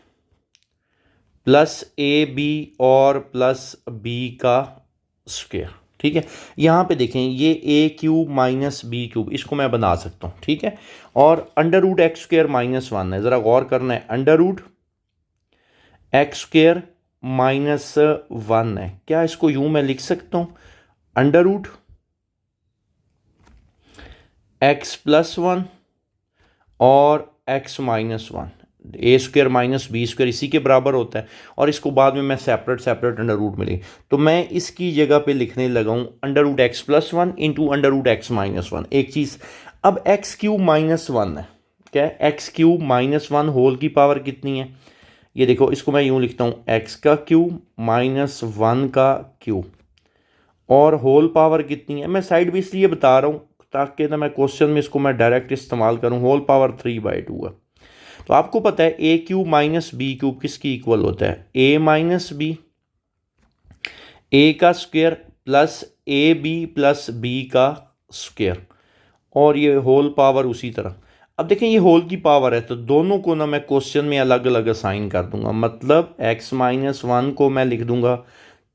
प्लस AB और प्लस B का स्क्वेयर। ठीक है, यहाँ पे देखें ये a³ माइनस b³, इसको मैं बना सकता हूँ। ठीक है, और under root x square minus 1 है, ज़रा गौर करना है, under root x square minus 1 है। क्या इसको यूं मैं लिख सकता हूँ, अंडर रूट एक्स प्लस 1 और एक्स माइनस 1, ए स्क्वेयर माइनस बी स्क्वेयर इसी के बराबर होता है, और इसको बाद में मैं सेपरेट अंडर रूट में लिख, तो मैं इसकी जगह पे लिखने लगा हूँ under root x plus 1 into under root x minus 1। एक चीज़, अब x³ माइनस 1 है, क्या है x³ माइनस 1 होल की पावर कितनी है, ये देखो, इसको मैं यूँ लिखता हूँ x का क्यूब माइनस 1 का क्यूब, और होल पावर कितनी है, मैं साइड भी इसलिए बता रहा हूँ ताकि ना मैं क्वेश्चन में इसको मैं डायरेक्ट इस्तेमाल करूँ, होल पावर 3/2 है। तो आपको पता है a³ माइनस b³ किसकी इक्वल होता है, a माइनस b, a का square plus ab plus b का स्क्वेयर, और ये होल पावर उसी तरह। अब देखें ये होल की पावर है, तो दोनों को ना मैं क्वेश्चन में अलग अलग असाइन कर दूंगा, मतलब x माइनस 1 को मैं लिख दूंगा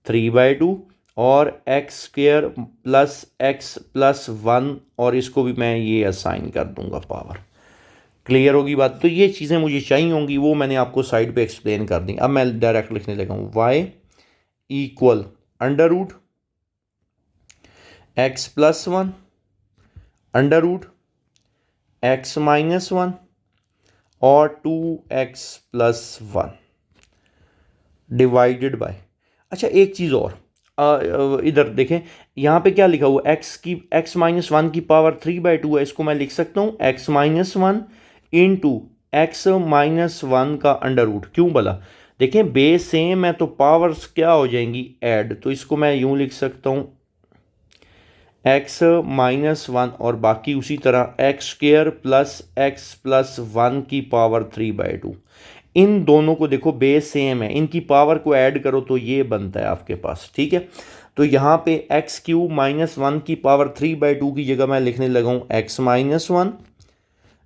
3/2 और x square plus x plus 1, और इसको भी मैं ये असाइन कर दूंगा पावर। क्लियर होगी बात, तो ये चीज़ें मुझे चाहिए होंगी, वो मैंने आपको साइड पे एक्सप्लेन कर दी। अब मैं डायरेक्ट लिखने लगा हूँ y equal under root x plus 1 under root x minus 1 और 2x प्लस 1 डिवाइडेड बाय, अच्छा एक चीज़ और, इधर देखें यहाँ पे क्या लिखा हुआ, x माइनस 1 की पावर 3/2 है, इसको मैं लिख सकता हूँ x minus 1 into x minus 1 का अंडर रूट। क्यों भला, देखें बेस सेम है तो पावर्स क्या हो जाएंगी ऐड, तो इसको मैं यूं लिख सकता हूँ x माइनस 1 और बाकी उसी तरह x square plus x plus 1 की पावर 3/2। इन दोनों को देखो बेस सेम है, इनकी पावर को ऐड करो तो ये बनता है आपके पास। ठीक है, तो यहाँ पे x³ माइनस 1 की पावर 3/2 की जगह मैं लिखने लगा हूँ x minus 1,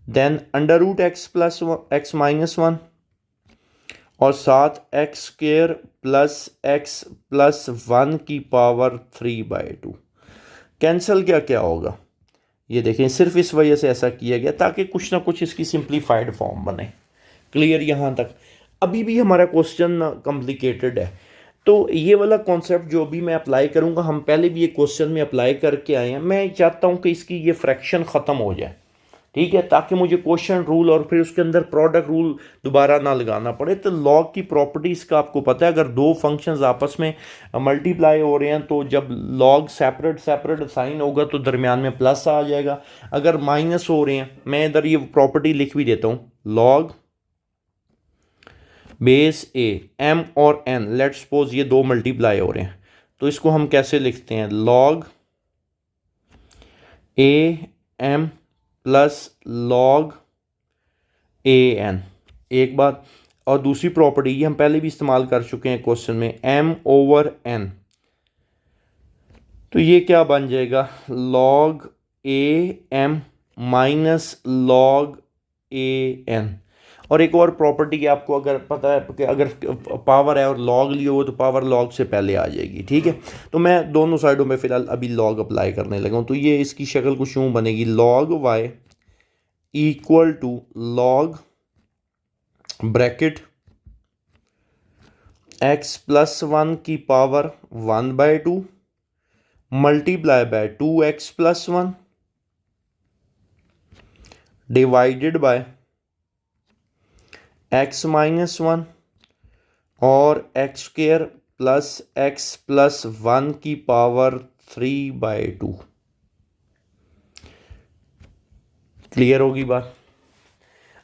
then under root x plus x minus 1, और साथ x square plus x plus 1 की पावर 3/2। कैंसिल क्या क्या होगा ये देखें, सिर्फ इस वजह से ऐसा किया गया ताकि कुछ ना कुछ इसकी सिंप्लीफाइड फॉर्म बने। क्लियर यहाँ तक? अभी भी हमारा क्वेश्चन कॉम्प्लिकेटेड है, तो ये वाला कॉन्सेप्ट जो भी मैं अप्लाई करूँगा, हम पहले भी ये क्वेश्चन में अप्लाई करके आए हैं। मैं चाहता हूँ कि इसकी ये फ्रैक्शन ख़त्म हो जाए, ठीक है, ताकि मुझे क्वेश्चन रूल और फिर उसके अंदर प्रोडक्ट रूल दोबारा ना लगाना पड़े। तो लॉग की प्रॉपर्टीज़ का आपको पता है, अगर दो फंक्शंस आपस में मल्टीप्लाई हो रहे हैं तो जब लॉग सेपरेट सेपरेट साइन होगा तो दरमियान में प्लस आ जाएगा। अगर माइनस हो रहे हैं, मैं इधर ये प्रॉपर्टी लिख भी देता हूँ, लॉग बेस ए एम और एन, लेट्स सपोज ये दो मल्टीप्लाई हो रहे हैं, तो इसको हम कैसे लिखते हैं, log a m plus log a n, एक बात। और दूसरी प्रॉपर्टी ये हम पहले भी इस्तेमाल कर चुके हैं क्वेश्चन में, एम ओवर एन, तो ये क्या बन जाएगा, log a m minus log a n. और एक और प्रॉपर्टी आपको अगर पता है कि अगर पावर है और लॉग लिया हो तो पावर लॉग से पहले आ जाएगी, ठीक है। तो मैं दोनों साइडों में फ़िलहाल अभी लॉग अप्लाई करने लगा हूँ, तो ये इसकी शक्ल कुछ यूँ बनेगी, log y equal to log bracket x plus 1 की power 1/2 multiply by 2x plus 1 divided by x minus 1 और x square plus x plus 1 की पावर 3/2। क्लियर होगी बात?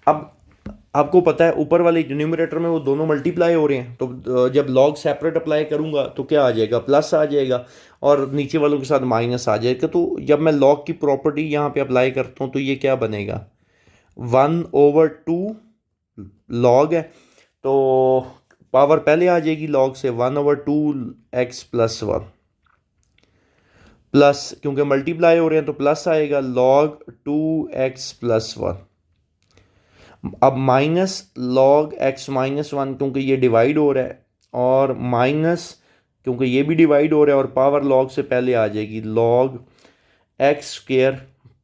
अब आपको पता है ऊपर वाले न्यूमरेटर में वो दोनों मल्टीप्लाई हो रहे हैं, तो जब लॉग सेपरेट अप्लाई करूंगा तो क्या आ जाएगा, प्लस आ जाएगा, और नीचे वालों के साथ माइनस आ जाएगा। तो जब मैं लॉग की प्रॉपर्टी यहाँ पे अप्लाई करता हूँ तो ये क्या बनेगा, 1/2 लॉग है, तो पावर पहले आ जाएगी लॉग से, 1/2 एक्स प्लस 1 प्लस, क्योंकि मल्टीप्लाई हो रहे हैं तो प्लस आएगा, लॉग 2x प्लस 1। अब माइनस लॉग एक्स माइनस 1, क्योंकि ये डिवाइड हो रहा है, और माइनस क्योंकि ये भी डिवाइड हो रहा है और पावर लॉग से पहले आ जाएगी, log x square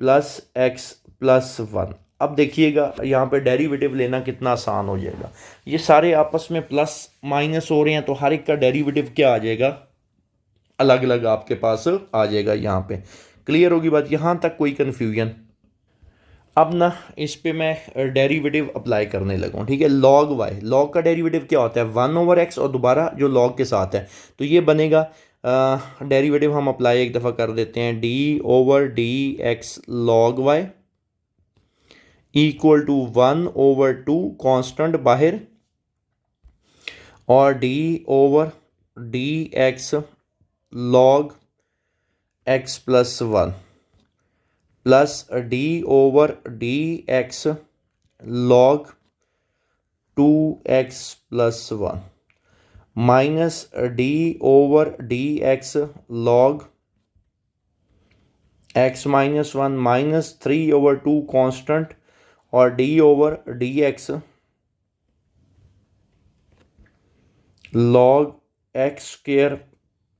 plus x plus 1। अब देखिएगा यहाँ पे डेरिवेटिव लेना कितना आसान हो जाएगा। ये सारे आपस में प्लस माइनस हो रहे हैं तो हर एक का डेरिवेटिव क्या आ जाएगा, अलग अलग आपके पास आ जाएगा यहाँ पे। क्लियर होगी बात? यहाँ तक कोई कन्फ्यूजन? अब ना इस पे मैं डेरिवेटिव अप्लाई करने लगा हूँ, ठीक है। लॉग वाई, लॉग का डेरिवेटिव क्या होता है, 1/x, और दोबारा जो लॉग के साथ है तो ये बनेगा, डेरिवेटिव हम अप्लाई एक दफ़ा कर देते हैं, d/dx log y equal to 1/2 constant बाहर, और d/dx log x plus 1 plus d/dx log 2x plus 1 minus d/dx log x minus 1 minus 3/2 constant, और d/dx log x square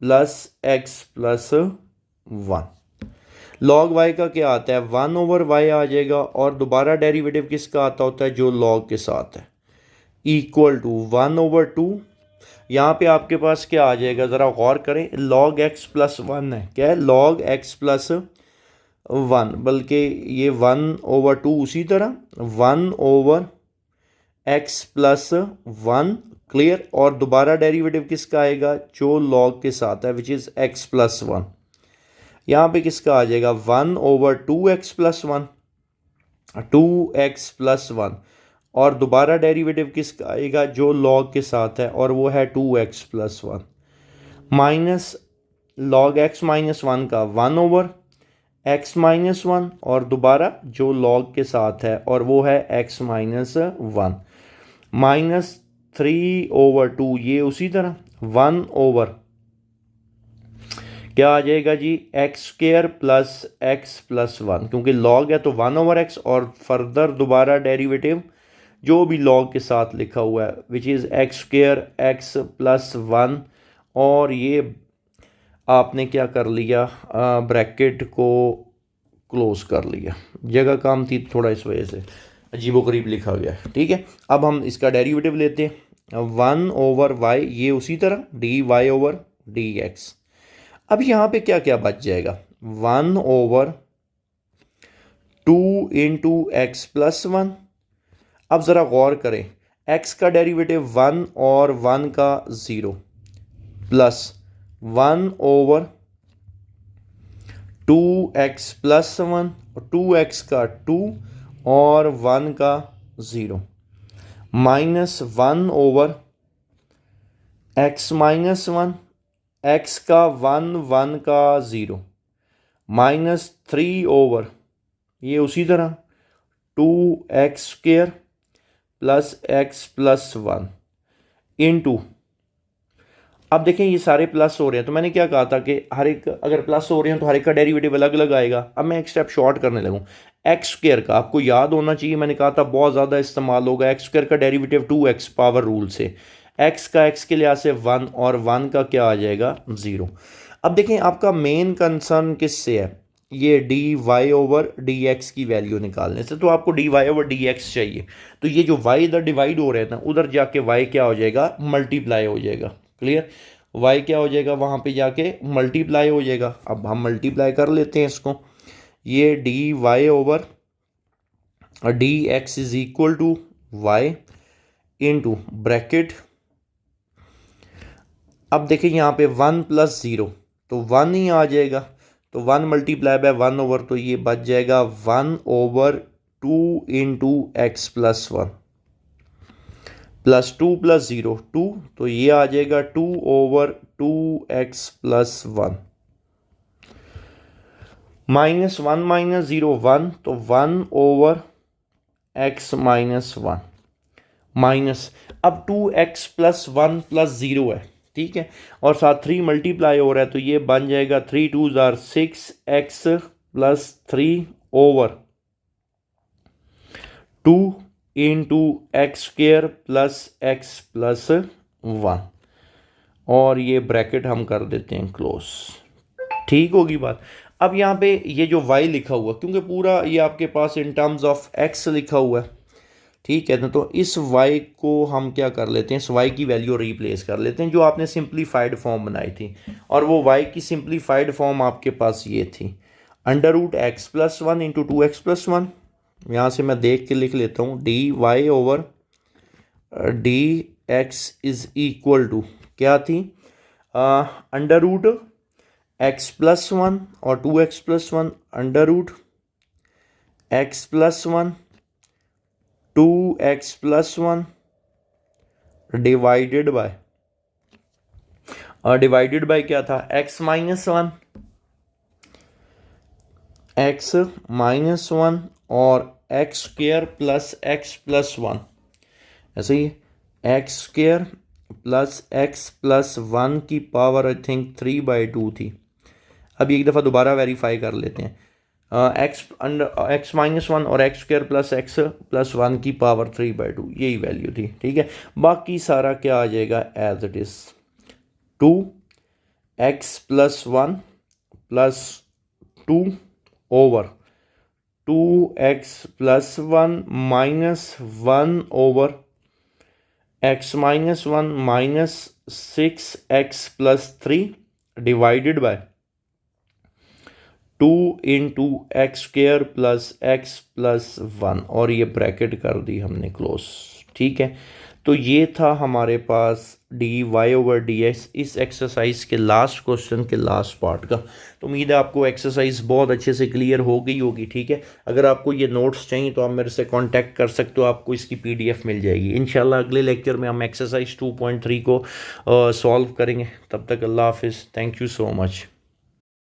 plus x plus 1। Log y का क्या आता है, 1/y आ जाएगा, और दोबारा डेरिवेटिव किसका आता होता है, जो लॉग के साथ है, इक्वल टू 1/2। यहाँ पे आपके पास क्या आ जाएगा, ज़रा गौर करें, लॉग एक्स प्लस 1 है, क्या है, लॉग एक्स प्लस 1, बल्कि ये 1/2 उसी तरह 1/x प्लस 1। क्लियर? और दोबारा डेरिवेटिव किसका आएगा, जो लॉग के साथ है, विच इज़ x प्लस 1। यहाँ पे किसका आ जाएगा, 1/2x प्लस 1, 2x प्लस 1, और दोबारा डेरिवेटिव किसका आएगा, जो लॉग के साथ है, और वो है 2x plus 1, minus log x minus 1 का 1/x माइनस 1, और दोबारा जो लॉग के साथ है और वो है x माइनस 1, माइनस 3/2, ये उसी तरह 1/, क्या आ जाएगा जी, x square plus x plus 1, क्योंकि लॉग है तो 1/x, और फर्दर दोबारा डेरिवेटिव जो भी लॉग के साथ लिखा हुआ है which is x square x plus 1, और ये आपने क्या कर लिया, ब्रैकेट को क्लोज कर लिया, जगह काम थी थोड़ा इस वजह से अजीबोगरीब लिखा गया है। ठीक है, अब हम इसका डेरिवेटिव लेते हैं, 1/y, ये उसी तरह dy/dx। अब यहाँ पे क्या क्या बच जाएगा, 1/2 इंटू एक्स प्लस 1। अब ज़रा गौर करें, x का डेरिवेटिव 1 और 1 का 0, प्लस 1/2x प्लस 1, 2x का 2 और 1 का 0, माइनस 1/x माइनस 1, x का 1, 1 का 0, माइनस 3 ये उसी तरह 2x square plus x plus 1 into, अब देखें ये सारे प्लस हो रहे हैं, तो मैंने क्या कहा था कि हर एक अगर प्लस हो रहे हैं तो हर एक का डेरिवेटिव अलग अलग आएगा। अब मैं एक स्टेप शॉर्ट करने लगूँ, एक्स स्क्वायर का आपको याद होना चाहिए, मैंने कहा था बहुत ज़्यादा इस्तेमाल होगा, एक्स स्क्वायर का डेरिवेटिव 2x पावर रूल से, एक्स का एक्स के लिहाज से 1 और 1 का क्या आ जाएगा 0। अब देखें आपका मेन कंसर्न किससे है, ये dy/dx की वैल्यू निकालने से, तो आपको dy/dx चाहिए, तो ये जो y इधर डिवाइड हो रहे हैं ना, उधर जाके y क्या हो जाएगा, मल्टीप्लाई हो जाएगा। क्लियर, y क्या हो जाएगा, वहाँ पे जाके मल्टीप्लाई हो जाएगा। अब हम मल्टीप्लाई कर लेते हैं इसको, ये dy/dx is equal to y into bracket, अब देखिए यहाँ पे 1 प्लस 0 तो 1 ही आ जाएगा, तो 1 मल्टीप्लाई बाय 1 तो ये बच जाएगा 1/2 into x plus 1, plus 2 plus 0 2, तो ये आ जाएगा 2/2x प्लस 1, माइनस 1 माइनस 0 1, तो 1/x माइनस 1, माइनस, अब 2x प्लस 1 प्लस 0 है, ठीक है, और साथ 3 मल्टीप्लाई हो रहा है, तो ये बन जाएगा 3 2 jar 6x plus 3/2 into x square plus x plus 1, और ये ब्रैकेट हम कर देते हैं क्लोज। ठीक होगी बात। अब यहाँ पे ये जो y लिखा हुआ, क्योंकि पूरा ये आपके पास इन टर्म्स ऑफ x लिखा हुआ है, ठीक है ना, तो इस y को हम क्या कर लेते हैं, इस y की वैल्यू रिप्लेस कर लेते हैं जो आपने सिंप्लीफाइड फॉर्म बनाई थी, और वो y की सिंप्लीफाइड फॉर्म आपके पास ये थी, √x plus 1 into 2x plus 1। यहाँ से मैं देख के लिख लेता हूँ, dy/dx इज इक्वल टू क्या थी, √x प्लस 1 और 2x plus 1, √x plus 1 2x plus 1 divided by क्या था, x माइनस 1, x माइनस 1 और x square plus x plus 1, ऐसे ही x square plus x plus 1 की पावर आई थिंक 3/2 थी। अब एक दफ़ा दोबारा वेरीफाई कर लेते हैं, एक्स माइनस 1 और x square plus x plus 1 की पावर 3/2, यही वैल्यू थी। ठीक है, बाकी सारा क्या आ जाएगा as it is, 2x plus 1 plus 2/2x plus 1 minus 1/x minus 1 minus 6x plus 3 divided by 2 into x square plus x plus 1, और ये ब्रैकेट कर दी हमने क्लोज। ठीक है, तो ये था हमारे पास dy/dx इस एक्सरसाइज के लास्ट क्वेश्चन के लास्ट पार्ट का। तो उम्मीद है आपको एक्सरसाइज बहुत अच्छे से क्लियर हो गई होगी। ठीक है, अगर आपको ये नोट्स चाहिए तो आप मेरे से कांटेक्ट कर सकते हो, आपको इसकी PDF मिल जाएगी। इंशाल्लाह अगले लेक्चर में हम एक्सरसाइज 2.3 को सॉल्व करेंगे। तब तक अल्लाह हाफिज़, थैंक यू सो मच।